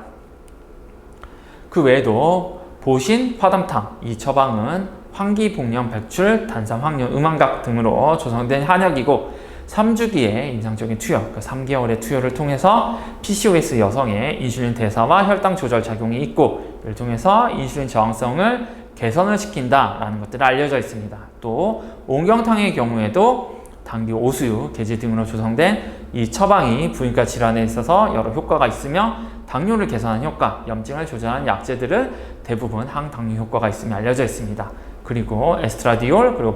그 외에도 보신, 화담탕, 이 처방은 황기, 복령, 백출, 단삼, 황련, 음황각 등으로 조성된 한약이고 3주기의 임상적인 투여, 그러니까 3개월의 투여를 통해서 PCOS 여성의 인슐린 대사와 혈당 조절 작용이 있고 이를 통해서 인슐린 저항성을 개선을 시킨다라는 것들이 알려져 있습니다. 또 옹경탕의 경우에도 당귀, 오수유, 계지 등으로 조성된 이 처방이 부인과 질환에 있어서 여러 효과가 있으며 당뇨를 개선하는 효과, 염증을 조절하는 약제들은 대부분 항당뇨 효과가 있음이 알려져 있습니다. 그리고 에스트라디올, 그리고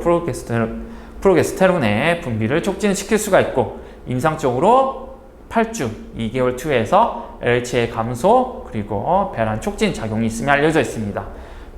프로게스테론의 분비를 촉진시킬 수가 있고 임상적으로 8주, 2개월 투여에서 LH의 감소, 그리고 배란 촉진 작용이 있음이 알려져 있습니다.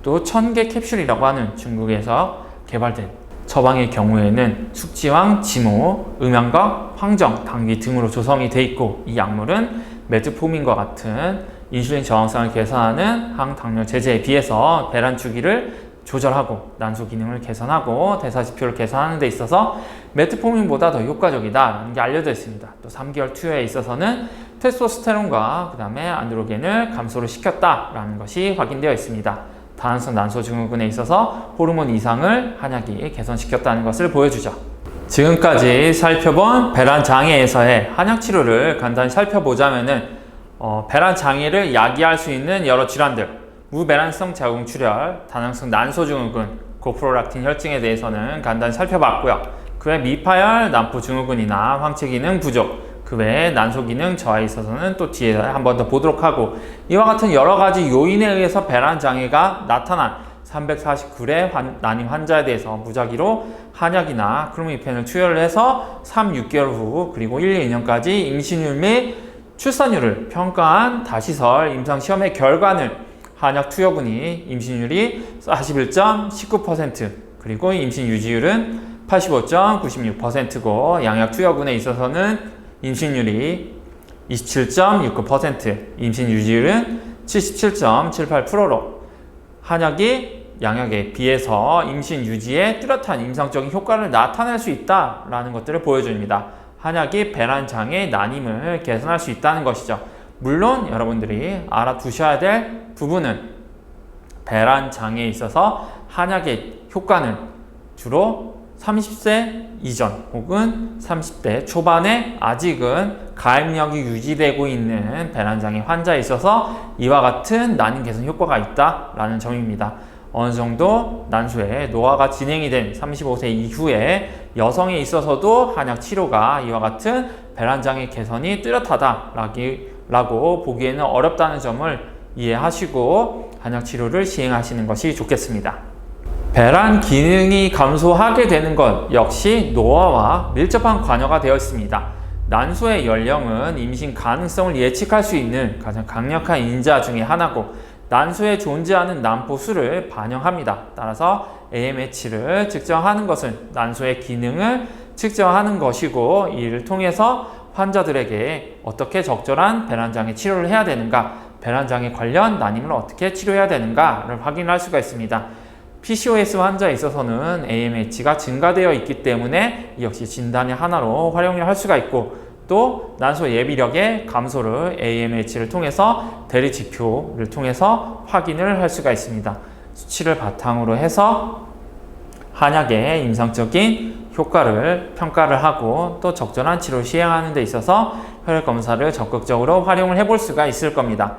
또 천개 캡슐이라고 하는 중국에서 개발된 처방의 경우에는 숙지황, 지모, 음양각, 황정, 당귀 등으로 조성이 돼 있고 이 약물은 메트포민과 같은 인슐린 저항성을 개선하는 항당뇨 제제에 비해서 배란 주기를 조절하고 난소 기능을 개선하고 대사 지표를 개선하는 데 있어서 메트포민보다 더 효과적이다라는 게 알려져 있습니다. 또 3개월 투여에 있어서는 테스토스테론과 그 다음에 안드로겐을 감소를 시켰다라는 것이 확인되어 있습니다. 다낭성 난소 증후군에 있어서 호르몬 이상을 한약이 개선시켰다는 것을 보여주죠. 지금까지 살펴본 배란 장애에서의 한약 치료를 간단히 살펴보자면은 배란 장애를 야기할 수 있는 여러 질환들, 무배란성 자궁출혈, 다낭성 난소증후군, 고프로락틴 혈증에 대해서는 간단히 살펴봤고요. 그 외 미파열, 난포증후군이나 황체 기능 부족, 그 외에 난소 기능 저하에 있어서는 또 뒤에 한 번 더 보도록 하고, 이와 같은 여러 가지 요인에 의해서 배란 장애가 나타난 349의 난임 환자에 대해서 무작위로 한약이나 클로미펜을 투여를 해서 3, 6개월 후 그리고 1, 2년까지 임신율 및 출산율을 평가한 다시설 임상시험의 결과는 한약 투여군이 임신율이 41.19% 그리고 임신 유지율은 85.96%고 양약 투여군에 있어서는 임신율이 27.69%, 임신 유지율은 77.78%로 한약이 양약에 비해서 임신 유지에 뚜렷한 임상적인 효과를 나타낼 수 있다라는 것들을 보여줍니다. 한약이 배란 장애 난임을 개선할 수 있다는 것이죠. 물론 여러분들이 알아두셔야 될 부분은 배란 장애에 있어서 한약의 효과는 주로 30세 이전 혹은 30대 초반에 아직은 가입력이 유지되고 있는 배란장애 환자에 있어서 이와 같은 난임 개선 효과가 있다라는 점입니다. 어느 정도 난소에 노화가 진행이 된 35세 이후에 여성에 있어서도 한약 치료가 이와 같은 배란장애 개선이 뚜렷하다라고 보기에는 어렵다는 점을 이해하시고 한약 치료를 시행하시는 것이 좋겠습니다. 배란 기능이 감소하게 되는 것 역시 노화와 밀접한 관여가 되어 있습니다. 난소의 연령은 임신 가능성을 예측할 수 있는 가장 강력한 인자 중에 하나고 난소에 존재하는 난포 수를 반영합니다. 따라서 AMH를 측정하는 것은 난소의 기능을 측정하는 것이고 이를 통해서 환자들에게 어떻게 적절한 배란장애 치료를 해야 되는가, 배란장애 관련 난임을 어떻게 치료해야 되는가를 확인할 수가 있습니다. PCOS 환자에 있어서는 AMH가 증가되어 있기 때문에 역시 진단의 하나로 활용을 할 수가 있고 또 난소 예비력의 감소를 AMH를 통해서 대리 지표를 통해서 확인을 할 수가 있습니다. 수치를 바탕으로 해서 한약의 임상적인 효과를 평가를 하고 또 적절한 치료를 시행하는 데 있어서 혈액 검사를 적극적으로 활용을 해볼 수가 있을 겁니다.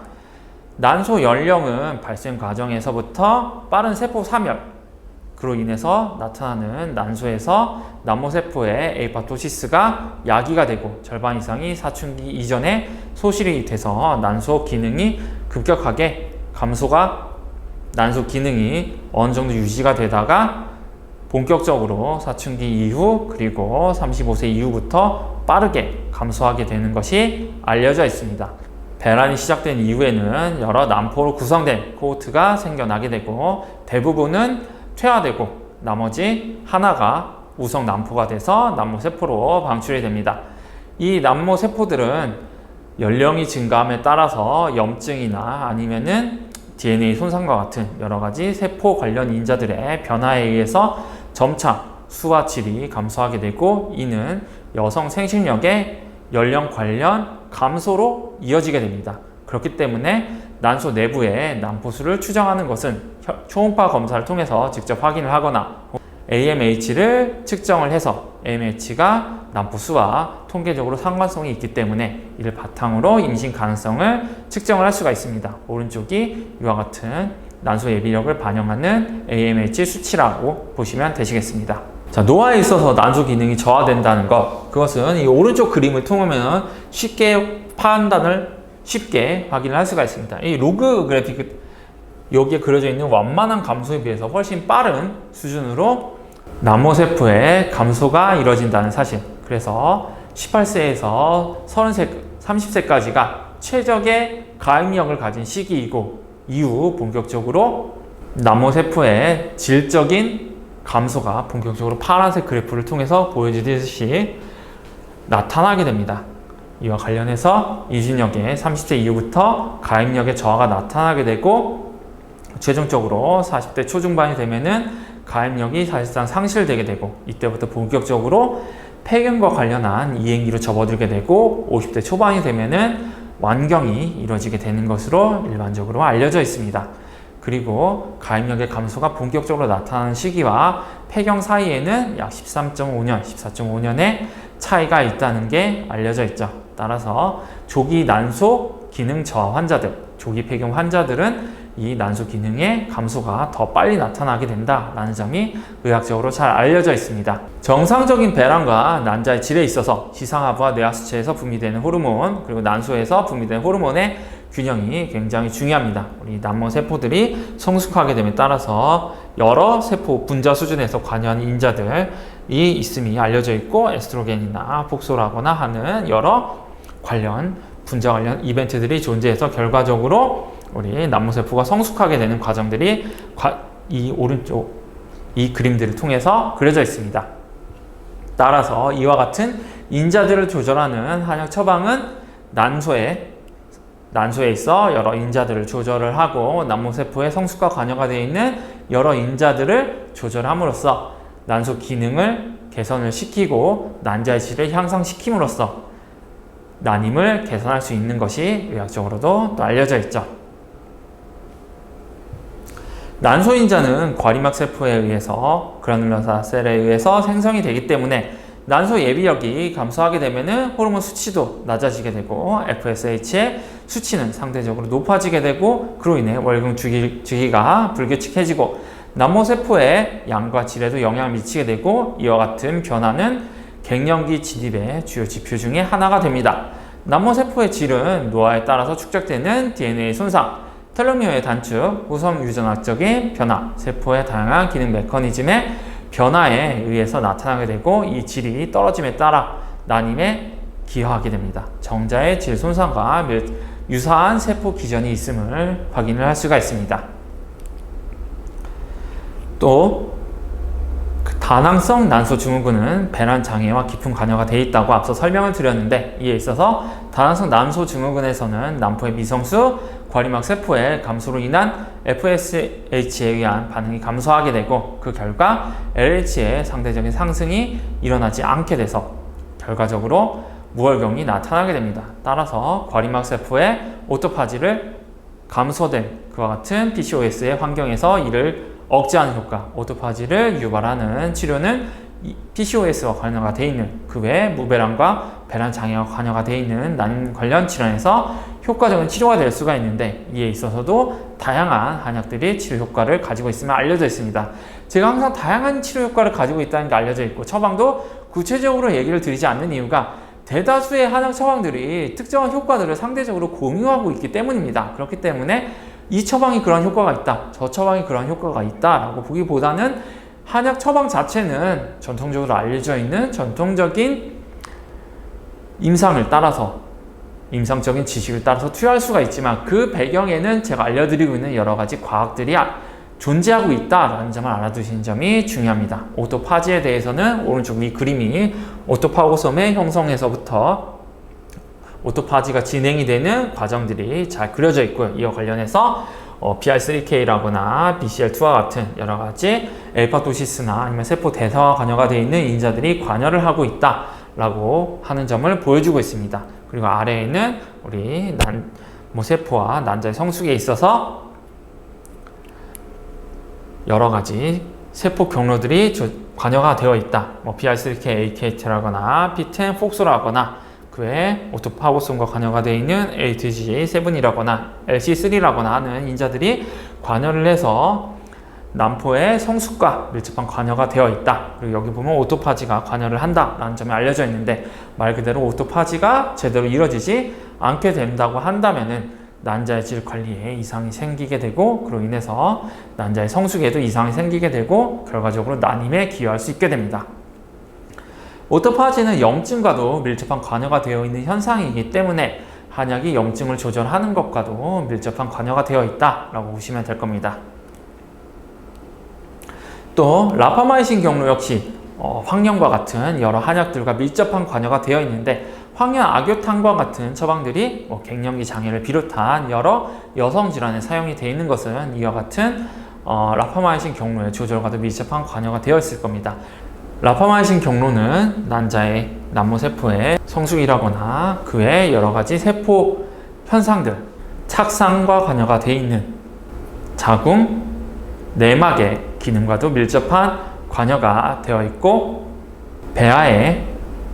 난소 연령은 발생 과정에서부터 빠른 세포 사멸,그로 인해서 나타나는 난소에서 남모세포의 에이파토시스가 야기가 되고 절반 이상이 사춘기 이전에 소실이 돼서 난소 기능이 급격하게 감소가 난소 기능이 어느 정도 유지가 되다가 본격적으로 사춘기 이후 그리고 35세 이후부터 빠르게 감소하게 되는 것이 알려져 있습니다. 배란이 시작된 이후에는 여러 난포로 구성된 코호트가 생겨나게 되고 대부분은 퇴화되고 나머지 하나가 우성 난포가 돼서 난모세포로 방출이 됩니다. 이 난모세포들은 연령이 증가함에 따라서 염증이나 아니면은 DNA 손상과 같은 여러 가지 세포 관련 인자들의 변화에 의해서 점차 수와 질이 감소하게 되고 이는 여성 생식력의 연령 관련 감소로 이어지게 됩니다. 그렇기 때문에 난소 내부의 난포수를 추정하는 것은 초음파 검사를 통해서 직접 확인을 하거나 AMH를 측정을 해서 AMH가 난포수와 통계적으로 상관성이 있기 때문에 이를 바탕으로 임신 가능성을 측정을 할 수가 있습니다. 오른쪽이 이와 같은 난소 예비력을 반영하는 AMH 수치라고 보시면 되시겠습니다. 자, 노화에 있어서 난소 기능이 저하된다는 것, 그것은 이 오른쪽 그림을 통하면 쉽게 판단을 쉽게 확인을 할 수가 있습니다. 이 로그 그래픽 여기에 그려져 있는 완만한 감소에 비해서 훨씬 빠른 수준으로 남모세포의 감소가 이루어진다는 사실. 그래서 18세에서 30세까지가 최적의 가입력을 가진 시기이고 이후 본격적으로 남모세포의 질적인 감소가 본격적으로 파란색 그래프를 통해서 보여지듯이 나타나게 됩니다. 이와 관련해서 임신력의 30세 이후부터 가입력의 저하가 나타나게 되고 최종적으로 40대 초중반이 되면은 가입력이 사실상 상실되게 되고 이때부터 본격적으로 폐경과 관련한 이행기로 접어들게 되고 50대 초반이 되면은 완경이 이루어지게 되는 것으로 일반적으로 알려져 있습니다. 그리고 가입력의 감소가 본격적으로 나타나는 시기와 폐경 사이에는 약 13.5년, 14.5년의 차이가 있다는 게 알려져 있죠. 따라서 조기 난소 기능 저하 환자들, 조기 폐경 환자들은 이 난소 기능의 감소가 더 빨리 나타나게 된다라는 점이 의학적으로 잘 알려져 있습니다. 정상적인 배란과 난자의 질에 있어서 지상하부와 뇌하수체에서 분비되는 호르몬, 그리고 난소에서 분비되는 호르몬의 균형이 굉장히 중요합니다. 우리 남모 세포들이 성숙하게 됨에 따라서 여러 세포 분자 수준에서 관여하는 인자들이 있음이 알려져 있고, 에스트로겐이나 복소라거나 하는 여러 분자 관련 이벤트들이 존재해서 결과적으로 우리 남모세포가 성숙하게 되는 과정들이 이 오른쪽 이 그림들을 통해서 그려져 있습니다. 따라서 이와 같은 인자들을 조절하는 한약 처방은 난소에 있어 여러 인자들을 조절을 하고 남모세포의 성숙과 관여가 되어 있는 여러 인자들을 조절함으로써 난소 기능을 개선을 시키고 난자의 질을 향상시킴으로써 난임을 개선할 수 있는 것이 의학적으로도 또 알려져 있죠. 난소인자는 과리막 세포에 의해서 그라눌러사 셀에 의해서 생성이 되기 때문에 난소 예비력이 감소하게 되면 호르몬 수치도 낮아지게 되고 FSH의 수치는 상대적으로 높아지게 되고, 그로 인해 월경 주기가 불규칙해지고 남모세포의 양과 질에도 영향을 미치게 되고, 이와 같은 변화는 갱년기 진입의 주요 지표 중에 하나가 됩니다. 남모세포의 질은 노화에 따라서 축적되는 DNA 손상, 텔로미어의 단축, 후섬 유전학적인 변화, 세포의 다양한 기능 메커니즘의 변화에 의해서 나타나게 되고, 이 질이 떨어짐에 따라 난임에 기여하게 됩니다. 정자의 질 손상과 유사한 세포 기전이 있음을 확인을 할 수가 있습니다. 또 다낭성 난소 증후군은 배란 장애와 깊은 관여가 되어 있다고 앞서 설명을 드렸는데, 이에 있어서 다낭성 난소 증후군에서는 난포의 미성수 과리막 세포의 감소로 인한 FSH에 의한 반응이 감소하게 되고, 그 결과 LH의 상대적인 상승이 일어나지 않게 돼서 결과적으로 무월경이 나타나게 됩니다. 따라서 과리막 세포의 오토파지를 감소된 그와 같은 PCOS의 환경에서 이를 억제하는 효과, 오토파지를 유발하는 치료는 PCOS와 관여가 되어 있는, 그 외에 무배란과 배란 장애와 관여가 되어 있는 난 관련 질환에서 효과적인 치료가 될 수가 있는데, 이에 있어서도 다양한 한약들이 치료 효과를 가지고 있음을 알려져 있습니다. 제가 항상 다양한 치료 효과를 가지고 있다는 게 알려져 있고, 처방도 구체적으로 얘기를 드리지 않는 이유가 대다수의 한약 처방들이 특정한 효과들을 상대적으로 공유하고 있기 때문입니다. 그렇기 때문에 이 처방이 그런 효과가 있다, 저 처방이 그런 효과가 있다 라고 보기보다는 한약 처방 자체는 전통적으로 알려져 있는 전통적인 임상을 따라서, 임상적인 지식을 따라서 투여할 수가 있지만, 그 배경에는 제가 알려드리고 있는 여러 가지 과학들이 존재하고 있다라는 점을 알아두시는 점이 중요합니다. 오토파지에 대해서는 오른쪽 이 그림이 오토파고솜의 형성에서부터 오토파지가 진행이 되는 과정들이 잘 그려져 있고요. 이와 관련해서 BR3K라거나 BCL2와 같은 여러 가지 엘파토시스나 아니면 세포 대사와 관여가 되어 있는 인자들이 관여를 하고 있다라고 하는 점을 보여주고 있습니다. 그리고 아래에는 우리 세포와 난자의 성숙에 있어서 여러 가지 세포 경로들이 관여가 되어 있다. BR3K, AKT라거나 P10, 폭소라거나 그 외에 오토파고솜과 관여가 되어 있는 ATG7이라거나 LC3라거나 하는 인자들이 관여를 해서 난포의 성숙과 밀접한 관여가 되어 있다. 그리고 여기 보면 오토파지가 관여를 한다라는 점이 알려져 있는데, 말 그대로 오토파지가 제대로 이루어지지 않게 된다고 한다면은 난자의 질 관리에 이상이 생기게 되고, 그로 인해서 난자의 성숙에도 이상이 생기게 되고, 결과적으로 난임에 기여할 수 있게 됩니다. 오토파지는 염증과도 밀접한 관여가 되어 있는 현상이기 때문에 한약이 염증을 조절하는 것과도 밀접한 관여가 되어 있다라고 보시면 될 겁니다. 또 라파마이신 경로 역시 황련과 같은 여러 한약들과 밀접한 관여가 되어 있는데, 황련 악요탄과 같은 처방들이 갱년기 장애를 비롯한 여러 여성 질환에 사용이 되어 있는 것은 이와 같은 라파마이신 경로의 조절과도 밀접한 관여가 되어 있을 겁니다. 라파마이신 경로는 난자의 남모세포의 성숙이라거나 그 외 여러 가지 세포 현상들, 착상과 관여가 되어 있는 자궁, 내막의 기능과도 밀접한 관여가 되어 있고 배아의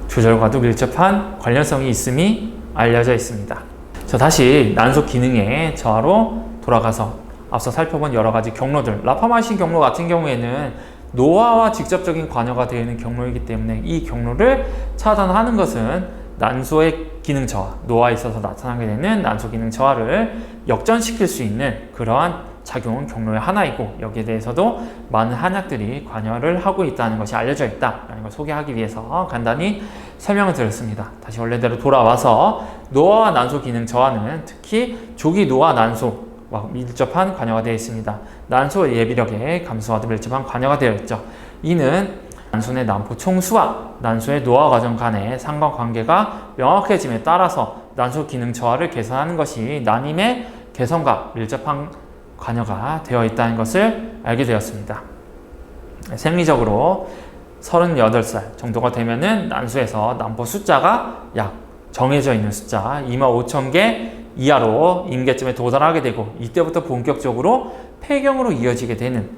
조절과도 밀접한 관련성이 있음이 알려져 있습니다. 자, 다시 난소 기능의 저하로 돌아가서 앞서 살펴본 여러 가지 경로들, 라파마이신 경로 같은 경우에는 노화와 직접적인 관여가 되어 있는 경로이기 때문에 이 경로를 차단하는 것은 난소의 기능 저하, 노화에 있어서 나타나게 되는 난소 기능 저하를 역전시킬 수 있는 그러한 작용은 경로의 하나이고, 여기에 대해서도 많은 한약들이 관여를 하고 있다는 것이 알려져 있다는 걸 소개하기 위해서 간단히 설명을 드렸습니다. 다시 원래대로 돌아와서 노화와 난소 기능 저하는 특히 조기 노화 난소와 밀접한 관여가 되어 있습니다. 난소 예비력의 감소와도 밀접한 관여가 되어 있죠. 이는 난소 내 난포 총수와 난소의 노화 과정 간의 상관관계가 명확해짐에 따라서 난소 기능 저하를 개선하는 것이 난임의 개선과 밀접한 관여가 되어 있다는 것을 알게 되었습니다. 생리적으로 38살 정도가 되면은 난소에서 난포 숫자가 약 정해져 있는 숫자 25,000개 이하로 임계점에 도달하게 되고, 이때부터 본격적으로 폐경으로 이어지게 되는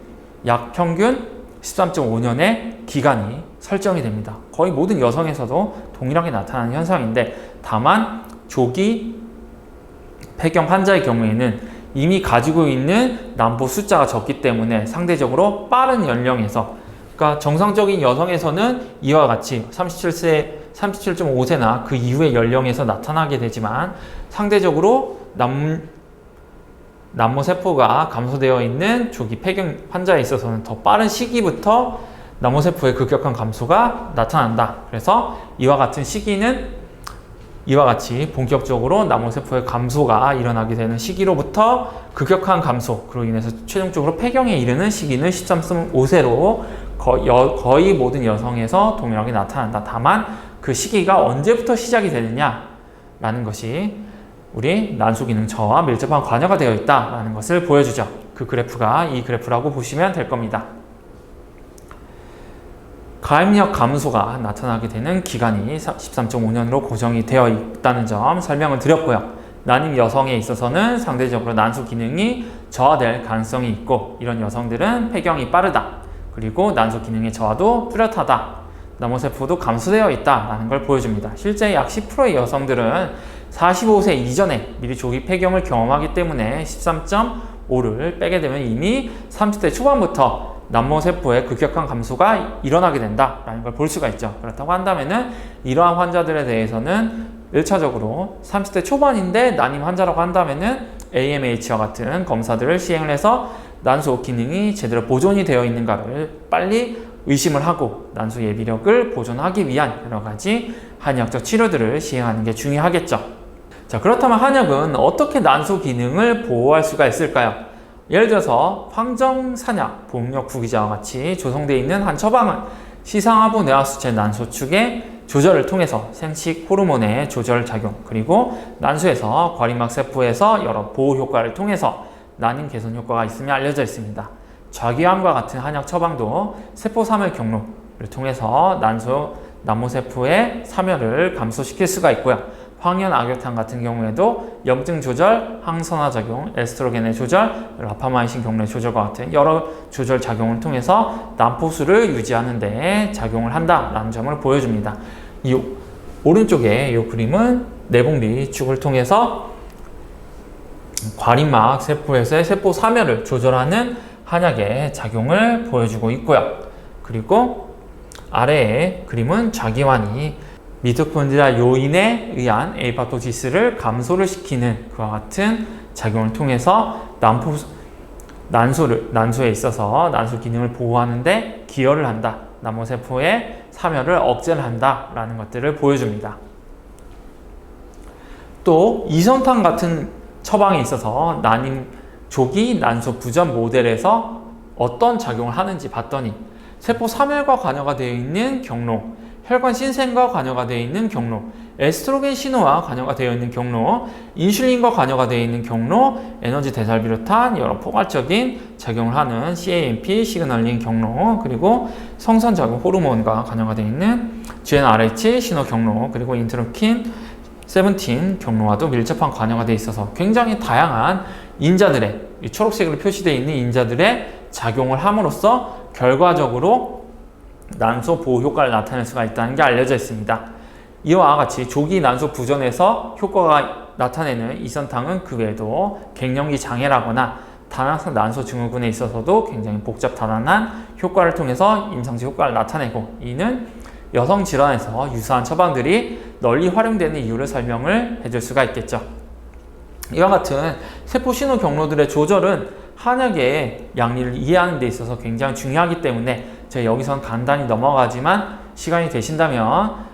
약 평균 13.5년의 기간이 설정이 됩니다. 거의 모든 여성에서도 동일하게 나타나는 현상인데, 다만 조기 폐경 환자의 경우에는 이미 가지고 있는 난포 숫자가 적기 때문에 상대적으로 빠른 연령에서, 그러니까 정상적인 여성에서는 이와 같이 37.5세나 그 이후의 연령에서 나타나게 되지만, 상대적으로 남모세포가 감소되어 있는 조기 폐경 환자에 있어서는 더 빠른 시기부터 남모세포의 급격한 감소가 나타난다. 그래서 이와 같은 시기는 이와 같이 본격적으로 남모세포의 감소가 일어나게 되는 시기로부터 급격한 감소, 그로 인해서 최종적으로 폐경에 이르는 시기는 13.5세로 거의 모든 여성에서 동일하게 나타난다. 다만 그 시기가 언제부터 시작이 되느냐라는 것이 우리 난소 기능 저하와 밀접한 관여가 되어 있다라는 것을 보여주죠. 그 그래프가 이 그래프라고 보시면 될 겁니다. 가입력 감소가 나타나게 되는 기간이 13.5년으로 고정이 되어 있다는 점 설명을 드렸고요. 난임 여성에 있어서는 상대적으로 난소 기능이 저하될 가능성이 있고, 이런 여성들은 폐경이 빠르다. 그리고 난소 기능의 저하도 뚜렷하다. 남모세포도 감소되어 있다는 걸 보여줍니다. 실제 약 10%의 여성들은 45세 이전에 미리 조기 폐경을 경험하기 때문에 13.5를 빼게 되면 이미 30대 초반부터 남모세포의 급격한 감소가 일어나게 된다라는 걸 볼 수가 있죠. 그렇다고 한다면은 이러한 환자들에 대해서는 1차적으로 30대 초반인데 난임 환자라고 한다면은 AMH와 같은 검사들을 시행을 해서 난소 기능이 제대로 보존이 되어 있는가를 빨리 의심을 하고 난소 예비력을 보존하기 위한 여러 가지 한의학적 치료들을 시행하는 게 중요하겠죠. 자, 그렇다면 한약은 어떻게 난소 기능을 보호할 수가 있을까요? 예를 들어서 황정산약, 보험력 구기자와 같이 조성되어 있는 한 처방은 시상하부 뇌하수체 난소축의 조절을 통해서 생식 호르몬의 조절 작용, 그리고 난소에서 과림막 세포에서 여러 보호 효과를 통해서 난임 개선 효과가 있음이 알려져 있습니다. 좌기암과 같은 한약 처방도 세포 사멸 경로를 통해서 남모세포의 사멸을 감소시킬 수가 있고요. 황현 악역탕 같은 경우에도 염증 조절, 항산화 작용, 에스트로겐의 조절, 라파마이신 경로의 조절과 같은 여러 조절 작용을 통해서 난포수를 유지하는 데 작용을 한다라는 점을 보여줍니다. 이 오른쪽에 이 그림은 내복리축을 통해서 과림막 세포에서의 세포 사멸을 조절하는 한약의 작용을 보여주고 있고요. 그리고 아래의 그림은 좌기환이 미토콘드리아 요인에 의한 에이파토지스를 감소를 시키는 그와 같은 작용을 통해서 난소에 있어서 난소 기능을 보호하는 데 기여를 한다. 남모세포의 사멸을 억제를 한다라는 것들을 보여줍니다. 또 이선탕 같은 처방에 있어서 난임 조기 난소 부전 모델에서 어떤 작용을 하는지 봤더니 세포 사멸과 관여가 되어 있는 경로, 혈관 신생과 관여가 되어 있는 경로, 에스트로겐 신호와 관여가 되어 있는 경로, 인슐린과 관여가 되어 있는 경로, 에너지 대사를 비롯한 여러 포괄적인 작용을 하는 CAMP 시그널링 경로, 그리고 성선작용 호르몬과 관여가 되어 있는 GnRH 신호 경로, 그리고 인터루킨 17 경로와도 밀접한 관여가 되어 있어서 굉장히 다양한 인자들의 이 초록색으로 표시되어 있는 인자들의 작용을 함으로써 결과적으로 난소 보호 효과를 나타낼 수가 있다는 게 알려져 있습니다. 이와 같이 조기 난소 부전에서 효과가 나타내는 이선탕은 그 외에도 갱년기 장애라거나 다낭성 난소 증후군에 있어서도 굉장히 복잡다단한 효과를 통해서 임상치 효과를 나타내고, 이는 여성 질환에서 유사한 처방들이 널리 활용되는 이유를 설명을 해줄 수가 있겠죠. 이와 같은 세포 신호 경로들의 조절은 한약의 양리를 이해하는 데 있어서 굉장히 중요하기 때문에 제가 여기선 간단히 넘어가지만 시간이 되신다면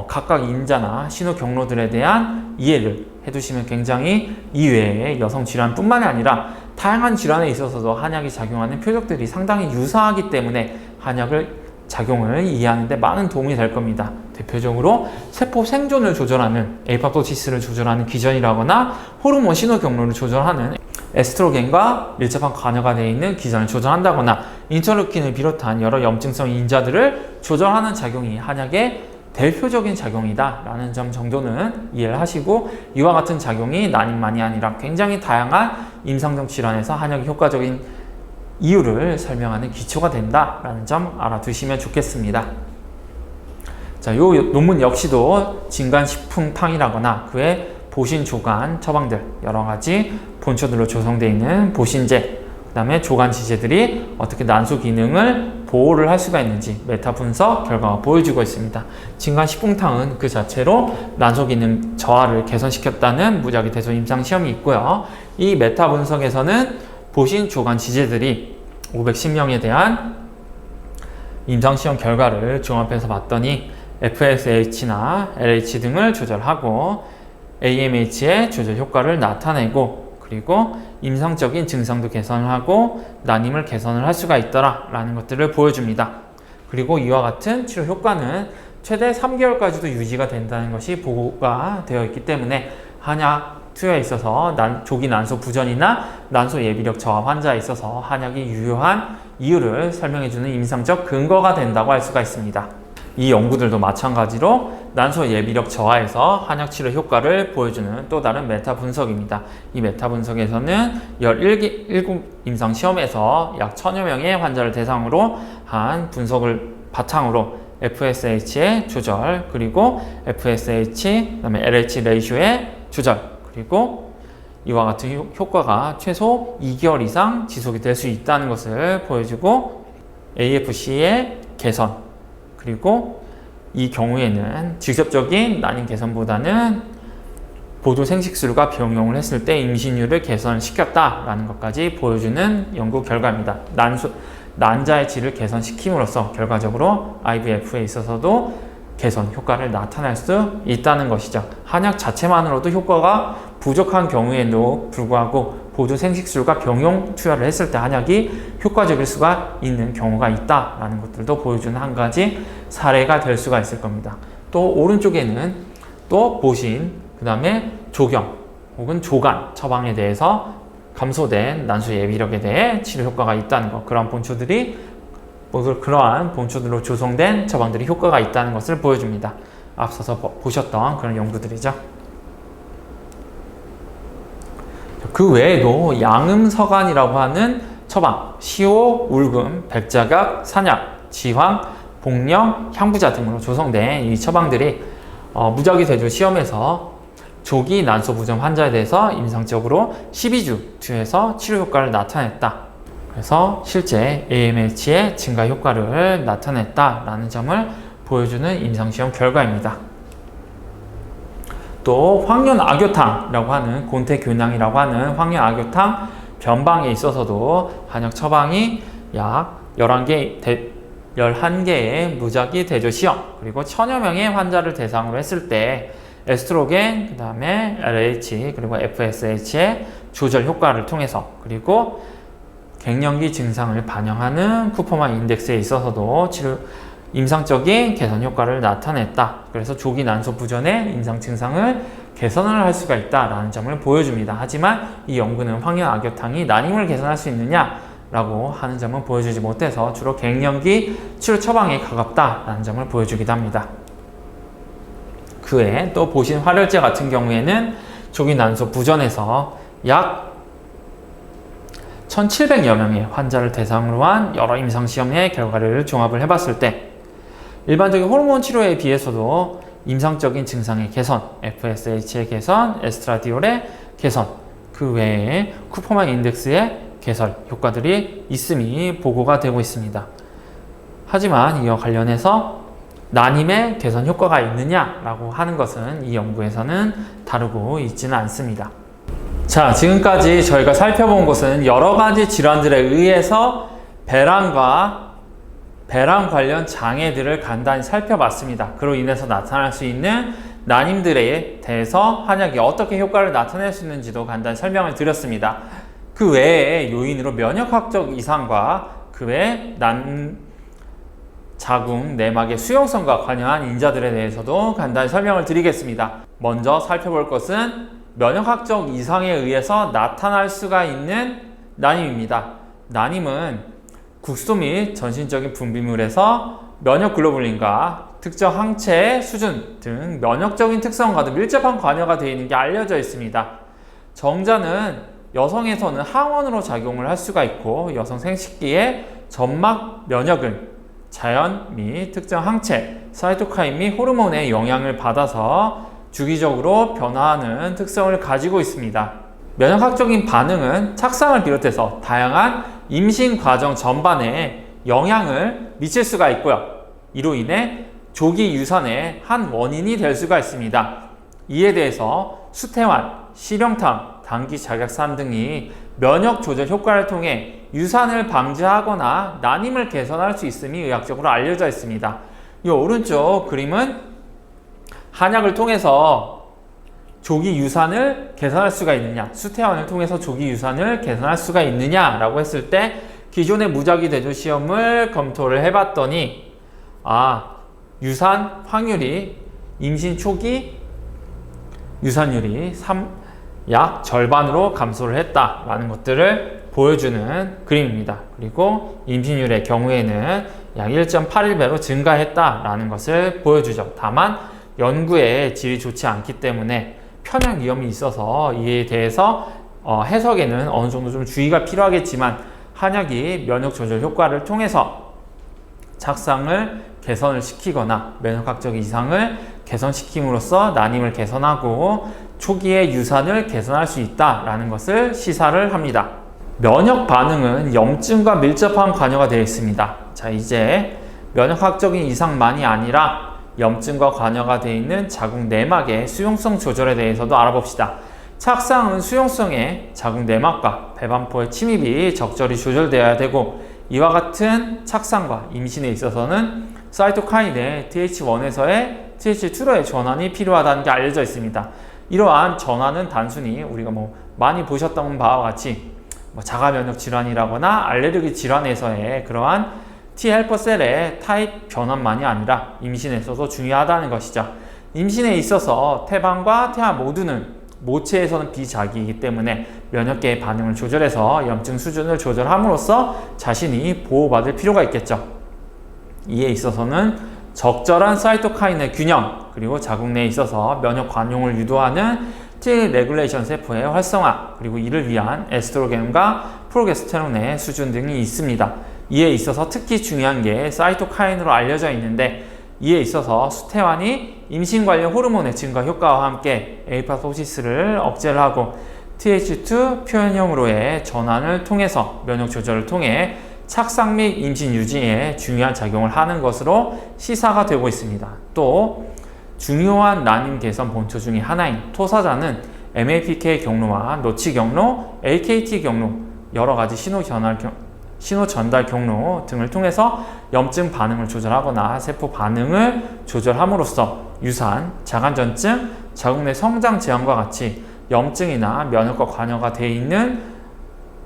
각각 인자나 신호 경로들에 대한 이해를 해두시면 굉장히 이외의 여성 질환뿐만이 아니라 다양한 질환에 있어서도 한약이 작용하는 표적들이 상당히 유사하기 때문에 한약을 작용을 이해하는 데 많은 도움이 될 겁니다. 대표적으로 세포 생존을 조절하는 에이팝토시스를 조절하는 기전이라거나 호르몬 신호 경로를 조절하는 에스트로겐과 밀접한 관여가 되어 있는 기전을 조절한다거나 인터루킨을 비롯한 여러 염증성 인자들을 조절하는 작용이 한약의 대표적인 작용이다 라는 점 정도는 이해를 하시고, 이와 같은 작용이 난임만이 아니라 굉장히 다양한 임상적 질환에서 한약이 효과적인 이유를 설명하는 기초가 된다 라는 점 알아두시면 좋겠습니다. 자, 이 논문 역시도 진간식품탕이라거나 그의 보신 조간 처방들, 여러가지 본초들로 조성되어 있는 보신제, 그 다음에 조간 지제들이 어떻게 난소 기능을 보호를 할 수가 있는지 메타 분석 결과가 보여주고 있습니다. 진간식품탕은 그 자체로 난소 기능 저하를 개선시켰다는 무작위 대소 임상 시험이 있고요. 이 메타 분석에서는 보신 조간 지제들이 510명에 대한 임상시험 결과를 종합해서 봤더니 FSH나 LH 등을 조절하고 AMH의 조절 효과를 나타내고, 그리고 임상적인 증상도 개선을 하고 난임을 개선을 할 수가 있더라 라는 것들을 보여줍니다. 그리고 이와 같은 치료 효과는 최대 3개월까지도 유지가 된다는 것이 보고가 되어 있기 때문에 한약 투여에 있어서 조기 난소 부전이나 난소 예비력 저하 환자에 있어서 한약이 유효한 이유를 설명해주는 임상적 근거가 된다고 할 수가 있습니다. 이 연구들도 마찬가지로 난소 예비력 저하에서 한약 치료 효과를 보여주는 또 다른 메타 분석입니다. 이 메타 분석에서는 17개 임상 시험에서 약 1000여 명의 환자를 대상으로 한 분석을 바탕으로 FSH의 조절, 그리고 FSH, 그다음에 LH 레이쇼의 조절, 그리고 이와 같은 효과가 최소 2개월 이상 지속이 될 수 있다는 것을 보여주고, AFC의 개선, 그리고 이 경우에는 직접적인 난임 개선보다는 보조 생식술과 병용을 했을 때 임신율을 개선시켰다라는 것까지 보여주는 연구 결과입니다. 난자의 질을 개선시킴으로써 결과적으로 IVF에 있어서도 개선 효과를 나타낼 수 있다는 것이죠. 한약 자체만으로도 효과가 부족한 경우에도 불구하고 보조 생식술과 병용 투여를 했을 때 한약이 효과적일 수가 있는 경우가 있다라는 것들도 보여주는 한 가지 사례가 될 수가 있을 겁니다. 또 오른쪽에는 또 보신, 그 다음에 조경 혹은 조간 처방에 대해서 감소된 난소 예비력에 대해 치료 효과가 있다는 것, 그러한 그러한 본초들로 조성된 처방들이 효과가 있다는 것을 보여줍니다. 앞서서 보셨던 그런 연구들이죠. 그 외에도 양음서간이라고 하는 처방, 시호, 울금, 백자각, 산약, 지황, 복령, 향부자 등으로 조성된 이 처방들이 무작위 대조 시험에서 조기 난소 부전 환자에 대해서 임상적으로 12주 투여해서 치료 효과를 나타냈다. 그래서 실제 AMH의 증가 효과를 나타냈다라는 점을 보여주는 임상시험 결과입니다. 또 황련악교탕이라고 하는 곤태균향이라고 하는 황련악교탕 변방에 있어서도 한약 처방이 약 11개의 무작위 대조 시험, 그리고 1000여 명의 환자를 대상으로 했을 때 에스트로겐, 그 다음에 LH, 그리고 FSH의 조절 효과를 통해서, 그리고 갱년기 증상을 반영하는 쿠퍼만 인덱스에 있어서도 임상적인 개선 효과를 나타냈다. 그래서 조기 난소 부전의 임상 증상을 개선을 할 수가 있다라는 점을 보여줍니다. 하지만 이 연구는 황련악교탕이 난임을 개선할 수 있느냐라고 하는 점은 보여주지 못해서 주로 갱년기 치료 처방에 가깝다라는 점을 보여주기도 합니다. 그 외에 또 보신 활혈제 같은 경우에는 조기 난소 부전에서 약 1700여 명의 환자를 대상으로 한 여러 임상시험의 결과를 종합을 해봤을 때 일반적인 호르몬 치료에 비해서도 임상적인 증상의 개선, FSH의 개선, 에스트라디올의 개선, 그 외에 쿠퍼만 인덱스의 개선 효과들이 있음이 보고가 되고 있습니다. 하지만 이와 관련해서 난임의 개선 효과가 있느냐라고 하는 것은 이 연구에서는 다루고 있지는 않습니다. 자, 지금까지 저희가 살펴본 것은 여러 가지 질환들에 의해서 배랑 관련 장애들을 간단히 살펴봤습니다. 그로 인해서 나타날 수 있는 난임들에 대해서 한약이 어떻게 효과를 나타낼 수 있는지도 간단히 설명을 드렸습니다. 그 외에 요인으로 면역학적 이상과 그 외에 자궁, 내막의 수용성과 관여한 인자들에 대해서도 간단히 설명을 드리겠습니다. 먼저 살펴볼 것은 면역학적 이상에 의해서 나타날 수가 있는 난임입니다. 난임은 국소 및 전신적인 분비물에서 면역글로불린과 특정 항체의 수준 등 면역적인 특성과도 밀접한 관여가 되어 있는 게 알려져 있습니다. 정자는 여성에서는 항원으로 작용을 할 수가 있고 여성 생식기의 점막 면역은 자연 및 특정 항체, 사이토카인 및 호르몬의 영향을 받아서 주기적으로 변화하는 특성을 가지고 있습니다. 면역학적인 반응은 착상을 비롯해서 다양한 임신 과정 전반에 영향을 미칠 수가 있고요. 이로 인해 조기 유산의 한 원인이 될 수가 있습니다. 이에 대해서 수태환, 실형탕, 단기 작약산 등이 면역 조절 효과를 통해 유산을 방지하거나 난임을 개선할 수 있음이 의학적으로 알려져 있습니다. 이 오른쪽 그림은 한약을 통해서 조기 유산을 개선할 수가 있느냐, 수태환을 통해서 조기 유산을 개선할 수가 있느냐라고 했을 때 기존의 무작위 대조 시험을 검토를 해봤더니 유산 확률이 임신 초기 유산율이 약 절반으로 감소를 했다라는 것들을 보여주는 그림입니다. 그리고 임신율의 경우에는 약 1.81배로 증가했다라는 것을 보여주죠. 다만 연구의 질이 좋지 않기 때문에 편향 위험이 있어서 이에 대해서 해석에는 어느 정도 좀 주의가 필요하겠지만 한약이 면역 조절 효과를 통해서 착상을 개선을 시키거나 면역학적 이상을 개선시킴으로써 난임을 개선하고 초기의 유산을 개선할 수 있다라는 것을 시사를 합니다. 면역 반응은 염증과 밀접한 관여가 되어 있습니다. 자, 이제 면역학적인 이상만이 아니라 염증과 관여가 되어 있는 자궁 내막의 수용성 조절에 대해서도 알아봅시다. 착상은 수용성의 자궁 내막과 배반포의 침입이 적절히 조절되어야 되고 이와 같은 착상과 임신에 있어서는 사이토카인의 TH1에서의 TH2로의 전환이 필요하다는 게 알려져 있습니다. 이러한 전환은 단순히 우리가 많이 보셨던 바와 같이 자가 면역 질환이라거나 알레르기 질환에서의 그러한 T헬퍼 셀의 타입 변환만이 아니라 임신에 있어서 중요하다는 것이죠. 임신에 있어서 태반과 태아 모두는 모체에서는 비자기이기 때문에 면역계의 반응을 조절해서 염증 수준을 조절함으로써 자신이 보호받을 필요가 있겠죠. 이에 있어서는 적절한 사이토카인의 균형, 그리고 자궁 내에 있어서 면역 관용을 유도하는 T 레귤레이션 세포의 활성화, 그리고 이를 위한 에스트로겐과 프로게스테론의 수준 등이 있습니다. 이에 있어서 특히 중요한 게 사이토카인으로 알려져 있는데 이에 있어서 수태환이 임신 관련 호르몬의 증가 효과와 함께 에이파토시스를 억제를 하고 TH2 표현형으로의 전환을 통해서 면역 조절을 통해 착상 및 임신 유지에 중요한 작용을 하는 것으로 시사가 되고 있습니다. 또 중요한 난임 개선 본초 중의 하나인 토사자는 MAPK 경로와 노치 경로, AKT 경로, 여러 가지 신호 전달 경로 등을 통해서 염증 반응을 조절하거나 세포 반응을 조절함으로써 유산, 자간전증, 자궁 내 성장 제한과 같이 염증이나 면역과 관여가 되어 있는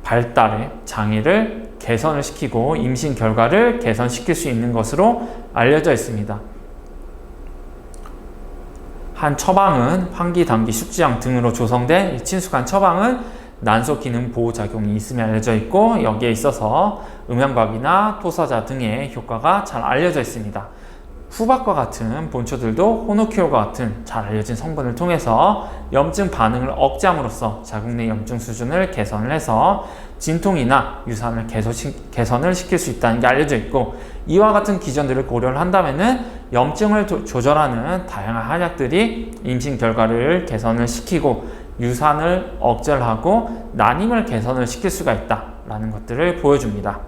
발달의 장애를 개선을 시키고 임신 결과를 개선시킬 수 있는 것으로 알려져 있습니다. 한 처방은 환기, 당기, 숙지향 등으로 조성된 이 친숙한 처방은 난소 기능 보호 작용이 있음이 알려져 있고 여기에 있어서 음양박이나 토사자 등의 효과가 잘 알려져 있습니다. 후박과 같은 본초들도 호노키올과 같은 잘 알려진 성분을 통해서 염증 반응을 억제함으로써 자궁 내 염증 수준을 개선을 해서 진통이나 유산을 개선을 시킬 수 있다는 게 알려져 있고, 이와 같은 기전들을 고려를 한다면은 염증을 조절하는 다양한 한약들이 임신 결과를 개선을 시키고 유산을 억제를 하고 난임을 개선을 시킬 수가 있다라는 것들을 보여줍니다.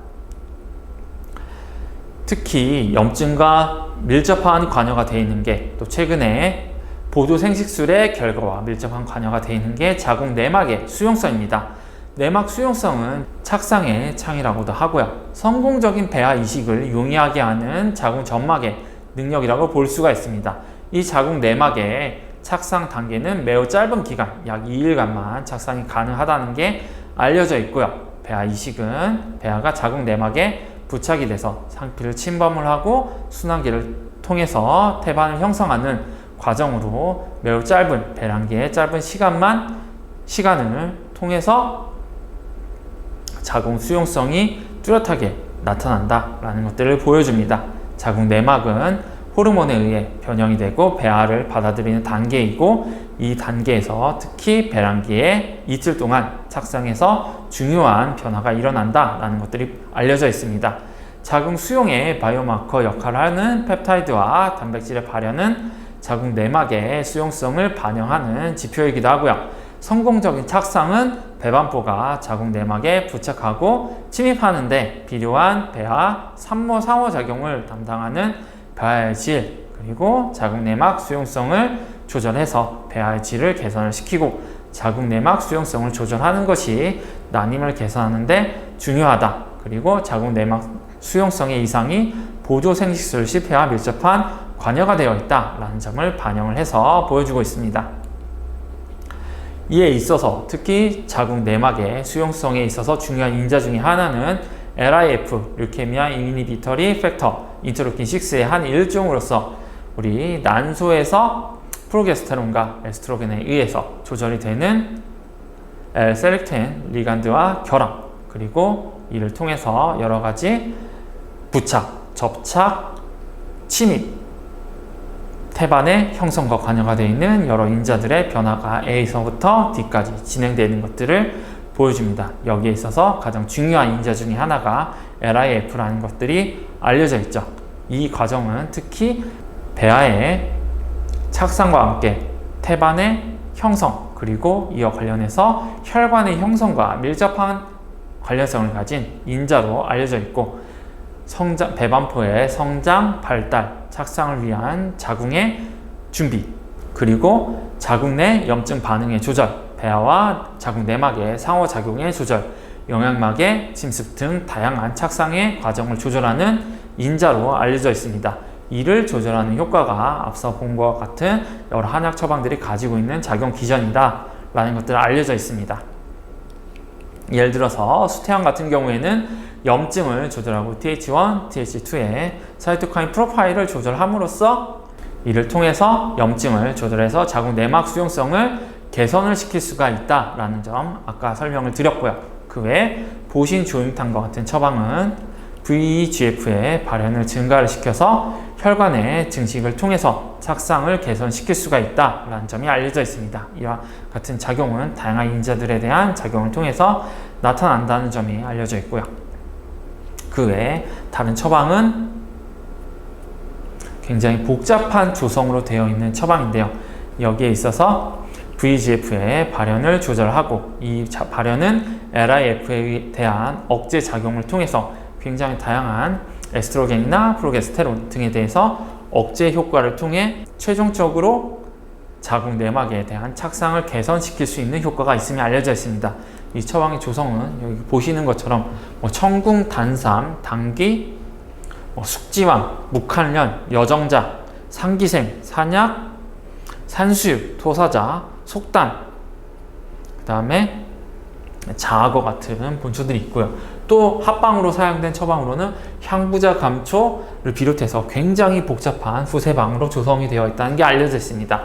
특히 염증과 밀접한 관여가 되어 있는 게, 또 최근에 보조생식술의 결과와 밀접한 관여가 되어 있는 게 자궁 내막의 수용성입니다. 내막 수용성은 착상의 창이라고도 하고요. 성공적인 배아 이식을 용이하게 하는 자궁 점막의 능력이라고 볼 수가 있습니다. 이 자궁 내막의 착상 단계는 매우 짧은 기간, 약 2일간만 착상이 가능하다는 게 알려져 있고요. 배아 이식은 배아가 자궁 내막에 부착이 돼서 상피를 침범을 하고 순환기를 통해서 태반을 형성하는 과정으로 매우 짧은 배란기의 짧은 시간을 통해서 자궁 수용성이 뚜렷하게 나타난다라는 것들을 보여줍니다. 자궁 내막은 호르몬에 의해 변형이 되고 배아를 받아들이는 단계이고, 이 단계에서 특히 배란기에 이틀 동안 착상해서 중요한 변화가 일어난다라는 것들이 알려져 있습니다. 자궁 수용의 바이오마커 역할을 하는 펩타이드와 단백질의 발현은 자궁 내막의 수용성을 반영하는 지표이기도 하고요. 성공적인 착상은 배반포가 자궁 내막에 부착하고 침입하는데 필요한 배아 산모 상호작용을 담당하는 배아의 질, 그리고 자궁 내막 수용성을 조절해서 배아의 질을 개선을 시키고 자궁 내막 수용성을 조절하는 것이 난임을 개선하는 데 중요하다. 그리고 자궁 내막 수용성의 이상이 보조생식술 시 배와 밀접한 관여가 되어 있다라는 점을 반영을 해서 보여주고 있습니다. 이에 있어서 특히 자궁 내막의 수용성에 있어서 중요한 인자 중에 하나는 LIF, 류케미아 이니비터리 팩터, 인터루킨 6의 한 일종으로서 우리 난소에서 프로게스테론과 에스트로겐에 의해서 조절이 되는 L-셀렉텐 리간드와 결합, 그리고 이를 통해서 여러 가지 부착, 접착, 침입, 태반의 형성과 관여가 되어 있는 여러 인자들의 변화가 A에서부터 D까지 진행되는 것들을 보여줍니다. 여기에 있어서 가장 중요한 인자 중에 하나가 LIF라는 것들이 알려져 있죠. 이 과정은 특히 배아의 착상과 함께 태반의 형성, 그리고 이와 관련해서 혈관의 형성과 밀접한 관련성을 가진 인자로 알려져 있고, 배반포의 성장, 발달, 착상을 위한 자궁의 준비, 그리고 자궁 내 염증 반응의 조절, 배아와 자궁 내막의 상호작용의 조절, 영양막의 침습 등 다양한 착상의 과정을 조절하는 인자로 알려져 있습니다. 이를 조절하는 효과가 앞서 본 것과 같은 여러 한약 처방들이 가지고 있는 작용 기전이다 라는 것들을 알려져 있습니다. 예를 들어서 수태환 같은 경우에는 염증을 조절하고 TH1, TH2의 사이토카인 프로파일을 조절함으로써 이를 통해서 염증을 조절해서 자궁 내막 수용성을 개선을 시킬 수가 있다라는 점 아까 설명을 드렸고요. 그 외에 보신 조임탄과 같은 처방은 VEGF의 발현을 증가를 시켜서 혈관의 증식을 통해서 착상을 개선시킬 수가 있다라는 점이 알려져 있습니다. 이와 같은 작용은 다양한 인자들에 대한 작용을 통해서 나타난다는 점이 알려져 있고요. 그 외에 다른 처방은 굉장히 복잡한 조성으로 되어 있는 처방인데요. 여기에 있어서 VEGF의 발현을 조절하고, 이 발현은 LIF에 대한 억제 작용을 통해서 굉장히 다양한 에스트로겐이나 프로게스테론 등에 대해서 억제 효과를 통해 최종적으로 자궁 내막에 대한 착상을 개선시킬 수 있는 효과가 있음이 알려져 있습니다. 이 처방의 조성은 여기 보시는 것처럼 청궁, 단삼, 당귀, 숙지왕, 묵한련, 여정자, 상기생, 산약, 산수유, 토사자, 속단, 그 다음에 자악어 같은 본초들이 있고요. 또 합방으로 사용된 처방으로는 향부자, 감초를 비롯해서 굉장히 복잡한 후세방으로 조성이 되어 있다는 게 알려져 있습니다.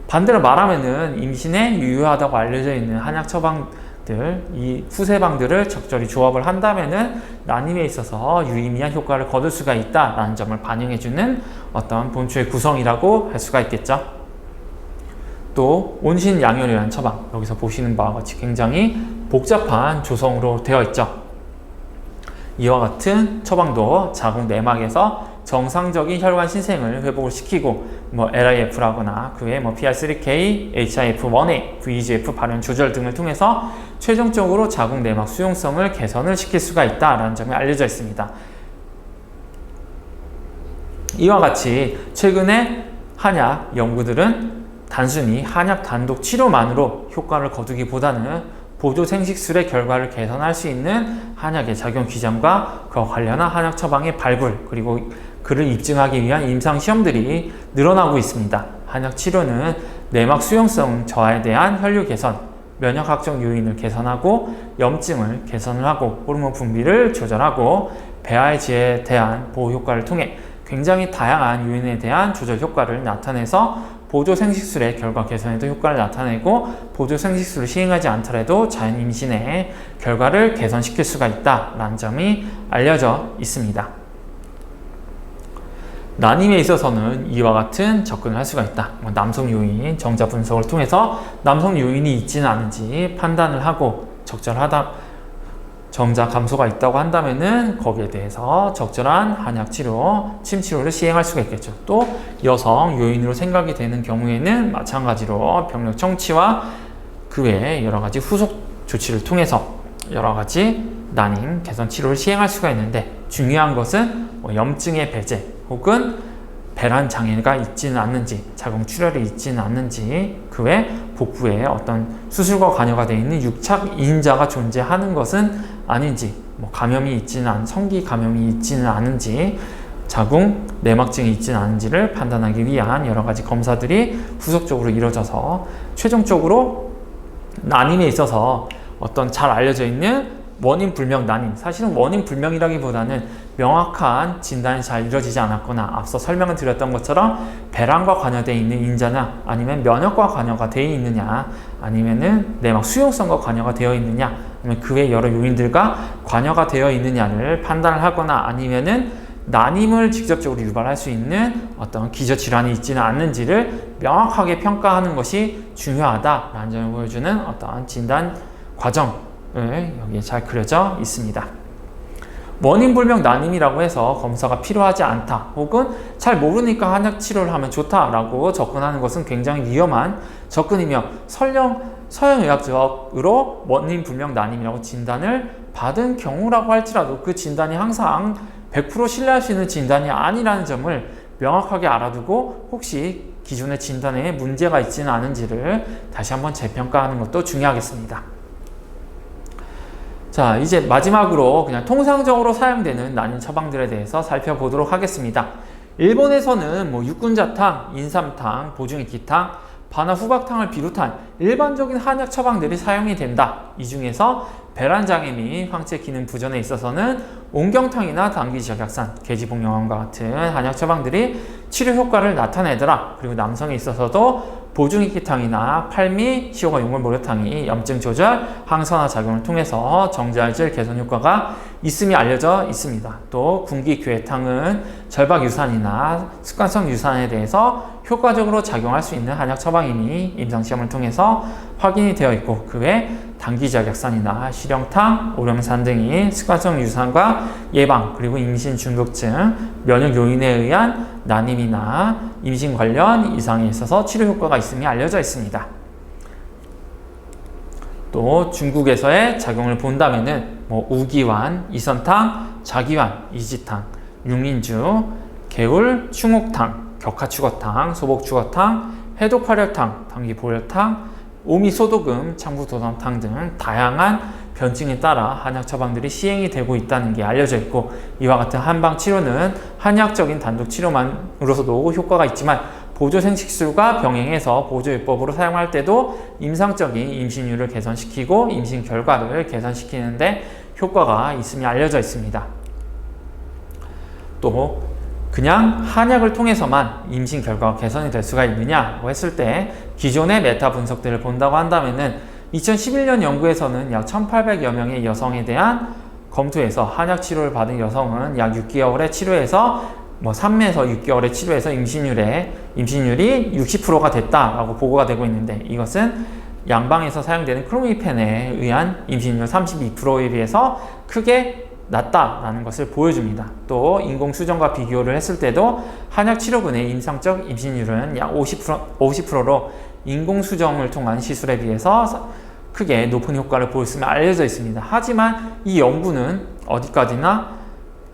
반대로 말하면은 임신에 유효하다고 알려져 있는 한약 처방들이 방들, 이 후세방들을 적절히 조합을 한다면은 난임에 있어서 유의미한 효과를 거둘 수가 있다라는 점을 반영해주는 어떤 본초의 구성이라고 할 수가 있겠죠. 또 온신양혈이라는 처방, 여기서 보시는 바와 같이 굉장히 복잡한 조성으로 되어 있죠. 이와 같은 처방도 자궁 내막에서 정상적인 혈관 신생을 회복을 시키고 LIF라거나 그 외에 PR3K, HIF1A, VEGF 발현 조절 등을 통해서 최종적으로 자궁 내막 수용성을 개선을 시킬 수가 있다라는 점이 알려져 있습니다. 이와 같이 최근에 한약 연구들은 단순히 한약 단독 치료만으로 효과를 거두기보다는 보조 생식술의 결과를 개선할 수 있는 한약의 작용 기전과 그와 관련한 한약 처방의 발굴, 그리고 그를 입증하기 위한 임상 시험들이 늘어나고 있습니다. 한약 치료는 내막 수용성 저하에 대한 혈류 개선, 면역학적 요인을 개선하고 염증을 개선을 하고 호르몬 분비를 조절하고 배아의 지에 대한 보호 효과를 통해 굉장히 다양한 요인에 대한 조절 효과를 나타내서 보조 생식술의 결과 개선에도 효과를 나타내고 보조 생식술을 시행하지 않더라도 자연 임신의 결과를 개선시킬 수가 있다라는 점이 알려져 있습니다. 난임에 있어서는 이와 같은 접근을 할 수가 있다. 남성 요인 정자 분석을 통해서 남성 요인이 있지는 않은지 판단을 하고 적절하다 정자 감소가 있다고 한다면은 거기에 대해서 적절한 한약 치료, 침 치료를 시행할 수가 있겠죠. 또 여성 요인으로 생각이 되는 경우에는 마찬가지로 병력 청취와 그 외에 여러 가지 후속 조치를 통해서 여러 가지 난임 개선 치료를 시행할 수가 있는데 중요한 것은 염증의 배제 혹은 배란 장애가 있지는 않는지, 자궁 출혈이 있지는 않는지, 그 외 복부에 어떤 수술과 관여가 되어 있는 육착 이인자가 존재하는 것은 아닌지, 감염이 있지는 성기 감염이 있지는 않은지, 자궁 내막증이 있지는 않은지를 판단하기 위한 여러 가지 검사들이 후속적으로 이루어져서 최종적으로 난임에 있어서 어떤 잘 알려져 있는 원인 불명 난임, 사실은 원인 불명이라기보다는 명확한 진단이 잘 이루어지지 않았거나 앞서 설명을 드렸던 것처럼 배란과 관여되어 있는 인자냐, 아니면 면역과 관여가 되어 있느냐, 아니면은 내막 수용성과 관여가 되어 있느냐, 아니면 그 외 여러 요인들과 관여가 되어 있느냐를 판단을 하거나 아니면은 난임을 직접적으로 유발할 수 있는 어떤 기저질환이 있지는 않는지를 명확하게 평가하는 것이 중요하다라는 점을 보여주는 어떤 진단 과정 여기에 잘 그려져 있습니다. 원인불명 난임이라고 해서 검사가 필요하지 않다 혹은 잘 모르니까 한약 치료를 하면 좋다라고 접근하는 것은 굉장히 위험한 접근이며 서양의학적으로 원인불명 난임이라고 진단을 받은 경우라고 할지라도 그 진단이 항상 100% 신뢰할 수 있는 진단이 아니라는 점을 명확하게 알아두고 혹시 기존의 진단에 문제가 있지는 않은지를 다시 한번 재평가하는 것도 중요하겠습니다. 자, 이제 마지막으로 그냥 통상적으로 사용되는 난임 처방들에 대해서 살펴보도록 하겠습니다. 일본에서는 육군자탕, 인삼탕, 보중이끼탕, 반화 후각탕을 비롯한 일반적인 한약 처방들이 사용이 된다. 이 중에서 배란장애 및 황체 기능 부전에 있어서는 옹경탕이나 당귀지역약산, 계지복용암과 같은 한약 처방들이 치료 효과를 나타내더라. 그리고 남성에 있어서도 보중이끼탕이나 팔미, 시오가 용골모래탕이 염증 조절, 항산화 작용을 통해서 정자혈질 개선 효과가 있음이 알려져 있습니다. 또 군기교회탕은 절박 유산이나 습관성 유산에 대해서 효과적으로 작용할 수 있는 한약 처방이니 임상시험을 통해서 확인이 되어 있고 그 외 당귀지역약산이나 실형탕, 오령산 등이 습관성 유산과 예방 그리고 임신 중독증, 면역 요인에 의한 난임이나 임신 관련 이상에 있어서 치료 효과가 있음이 알려져 있습니다. 또 중국에서의 작용을 본다면은 우기환, 이선탕, 자기환, 이지탕, 육린주, 개울, 충옥탕, 격하축어탕, 소복축어탕, 해독활혈탕, 당귀보혈탕, 오미소독음, 창부도담탕 등 다양한 변증에 따라 한약 처방들이 시행이 되고 있다는 게 알려져 있고 이와 같은 한방 치료는 한약적인 단독 치료만으로서도 효과가 있지만 보조 생식술과 병행해서 보조요법으로 사용할 때도 임상적인 임신율을 개선시키고 임신 결과를 개선시키는데 효과가 있음이 알려져 있습니다. 또 그냥 한약을 통해서만 임신 결과가 개선이 될 수가 있느냐고 했을 때 기존의 메타 분석들을 본다고 한다면은 2011년 연구에서는 약 1800여 명의 여성에 대한 검토에서 한약 치료를 받은 여성은 약 6개월의 치료에서 3에서 6개월의 치료에서 임신율이 60%가 됐다라고 보고가 되고 있는데, 이것은 양방에서 사용되는 클로미펜에 의한 임신율 32%에 비해서 크게 낮다라는 것을 보여줍니다. 또 인공수정과 비교를 했을 때도 한약 치료군의 임상적 임신율은 약 50%로 인공수정을 통한 시술에 비해서 크게 높은 효과를 보였음이 알려져 있습니다. 하지만 이 연구는 어디까지나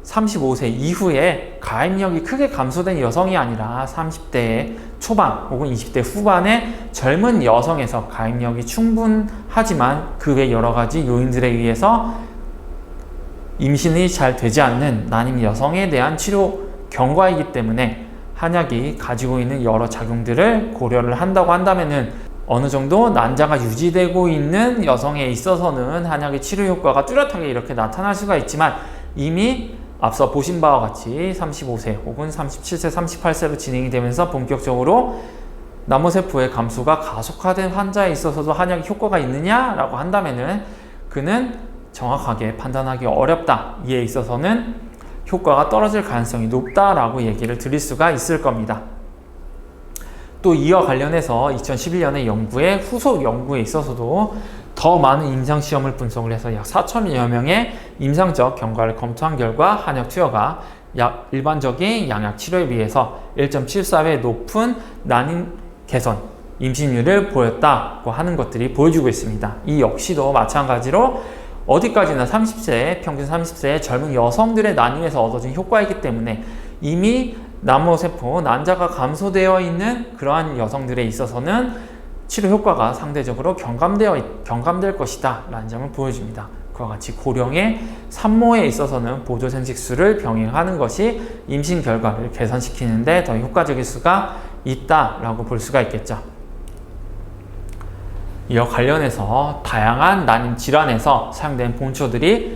35세 이후에 가입력이 크게 감소된 여성이 아니라 30대 초반 혹은 20대 후반의 젊은 여성에서 가입력이 충분하지만 그 외 여러 가지 요인들에 의해서 임신이 잘 되지 않는 난임 여성에 대한 치료 경과이기 때문에 한약이 가지고 있는 여러 작용들을 고려를 한다고 한다면은 어느 정도 난자가 유지되고 있는 여성에 있어서는 한약의 치료 효과가 뚜렷하게 이렇게 나타날 수가 있지만, 이미 앞서 보신 바와 같이 35세 혹은 37세, 38세로 진행이 되면서 본격적으로 남모세포의 감소가 가속화된 환자에 있어서도 한약의 효과가 있느냐라고 한다면은 그는 정확하게 판단하기 어렵다. 이에 있어서는 효과가 떨어질 가능성이 높다라고 얘기를 드릴 수가 있을 겁니다. 또 이와 관련해서 2011년의 연구의 후속 연구에 있어서도 더 많은 임상시험을 분석을 해서 약 4천여 명의 임상적 경과를 검토한 결과 한약 투여가 약 일반적인 양약 치료에 비해서 1.74배 높은 난임 개선, 임신율을 보였다고 하는 것들이 보여주고 있습니다. 이 역시도 마찬가지로 어디까지나 30세, 평균 30세의 젊은 여성들의 난임에서 얻어진 효과이기 때문에 이미 남모세포, 난자가 감소되어 있는 그러한 여성들에 있어서는 치료 효과가 상대적으로 경감될 것이다 라는 점을 보여줍니다. 그와 같이 고령의 산모에 있어서는 보조생식수를 병행하는 것이 임신 결과를 개선시키는 데 더 효과적일 수가 있다라고 볼 수가 있겠죠. 이와 관련해서 다양한 난임 질환에서 사용된 본초들이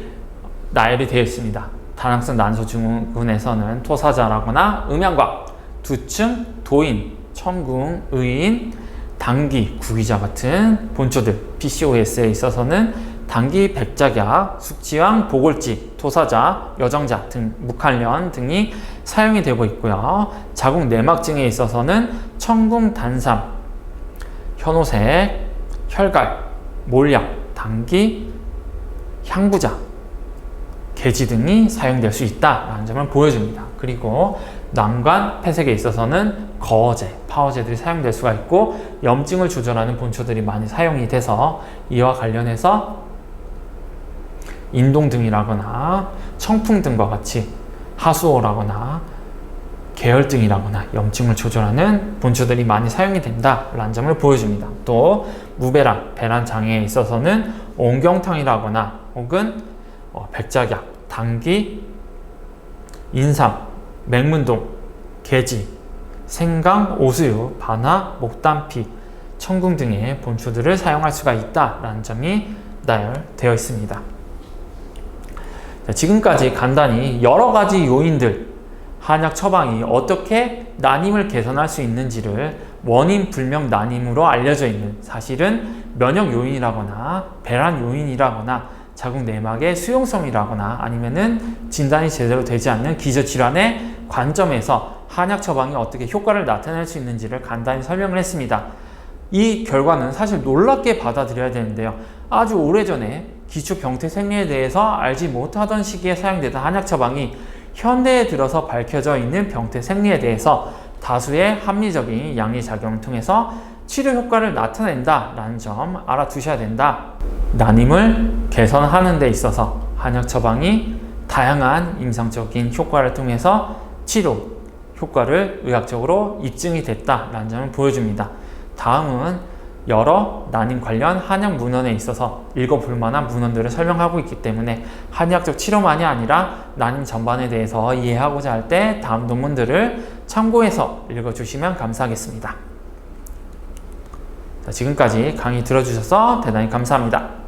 나열이 되어 있습니다. 다낭성 난소증후군에서는 토사자라거나 음양곽, 두층, 도인, 청궁, 의인, 당기, 구기자 같은 본초들, PCOS에 있어서는 당기, 백작약, 숙지왕, 보골지, 토사자, 여정자 등 묵한련 등이 사용이 되고 있고요. 자궁 내막증에 있어서는 청궁, 단삼, 현오색, 혈갈, 몰약, 당기, 향부자, 개지 등이 사용될 수 있다라는 점을 보여줍니다. 그리고 난관, 폐색에 있어서는 거어제, 파워제들이 사용될 수가 있고, 염증을 조절하는 본초들이 많이 사용이 돼서 이와 관련해서 인동등이라거나 청풍등과 같이 하수오라거나 계열등이라거나 염증을 조절하는 본초들이 많이 사용이 된다라는 점을 보여줍니다. 또 무배란, 배란 장애에 있어서는 옹경탕이라거나 혹은 백작약, 당기, 인삼, 맹문동, 개지, 생강, 오수유, 반화, 목단피, 청궁 등의 본초들을 사용할 수가 있다라는 점이 나열되어 있습니다. 자, 지금까지 간단히 여러 가지 요인들, 한약 처방이 어떻게 난임을 개선할 수 있는지를 원인 불명 난임으로 알려져 있는, 사실은 면역 요인이라거나 배란 요인이라거나 자궁 내막의 수용성이라거나 아니면은 진단이 제대로 되지 않는 기저질환의 관점에서 한약 처방이 어떻게 효과를 나타낼 수 있는지를 간단히 설명을 했습니다. 이 결과는 사실 놀랍게 받아들여야 되는데요. 아주 오래전에 기초 병태 생리에 대해서 알지 못하던 시기에 사용되던 한약 처방이 현대에 들어서 밝혀져 있는 병태 생리에 대해서 다수의 합리적인 양리 작용을 통해서 치료 효과를 나타낸다라는 점 알아두셔야 된다. 난임을 개선하는 데 있어서 한약 처방이 다양한 임상적인 효과를 통해서 치료 효과를 의학적으로 입증이 됐다라는 점을 보여줍니다. 다음은 여러 난임 관련 한약 문헌에 있어서 읽어볼 만한 문헌들을 설명하고 있기 때문에 한의학적 치료만이 아니라 난임 전반에 대해서 이해하고자 할 때 다음 논문들을 참고해서 읽어주시면 감사하겠습니다. 자, 지금까지 강의 들어주셔서 대단히 감사합니다.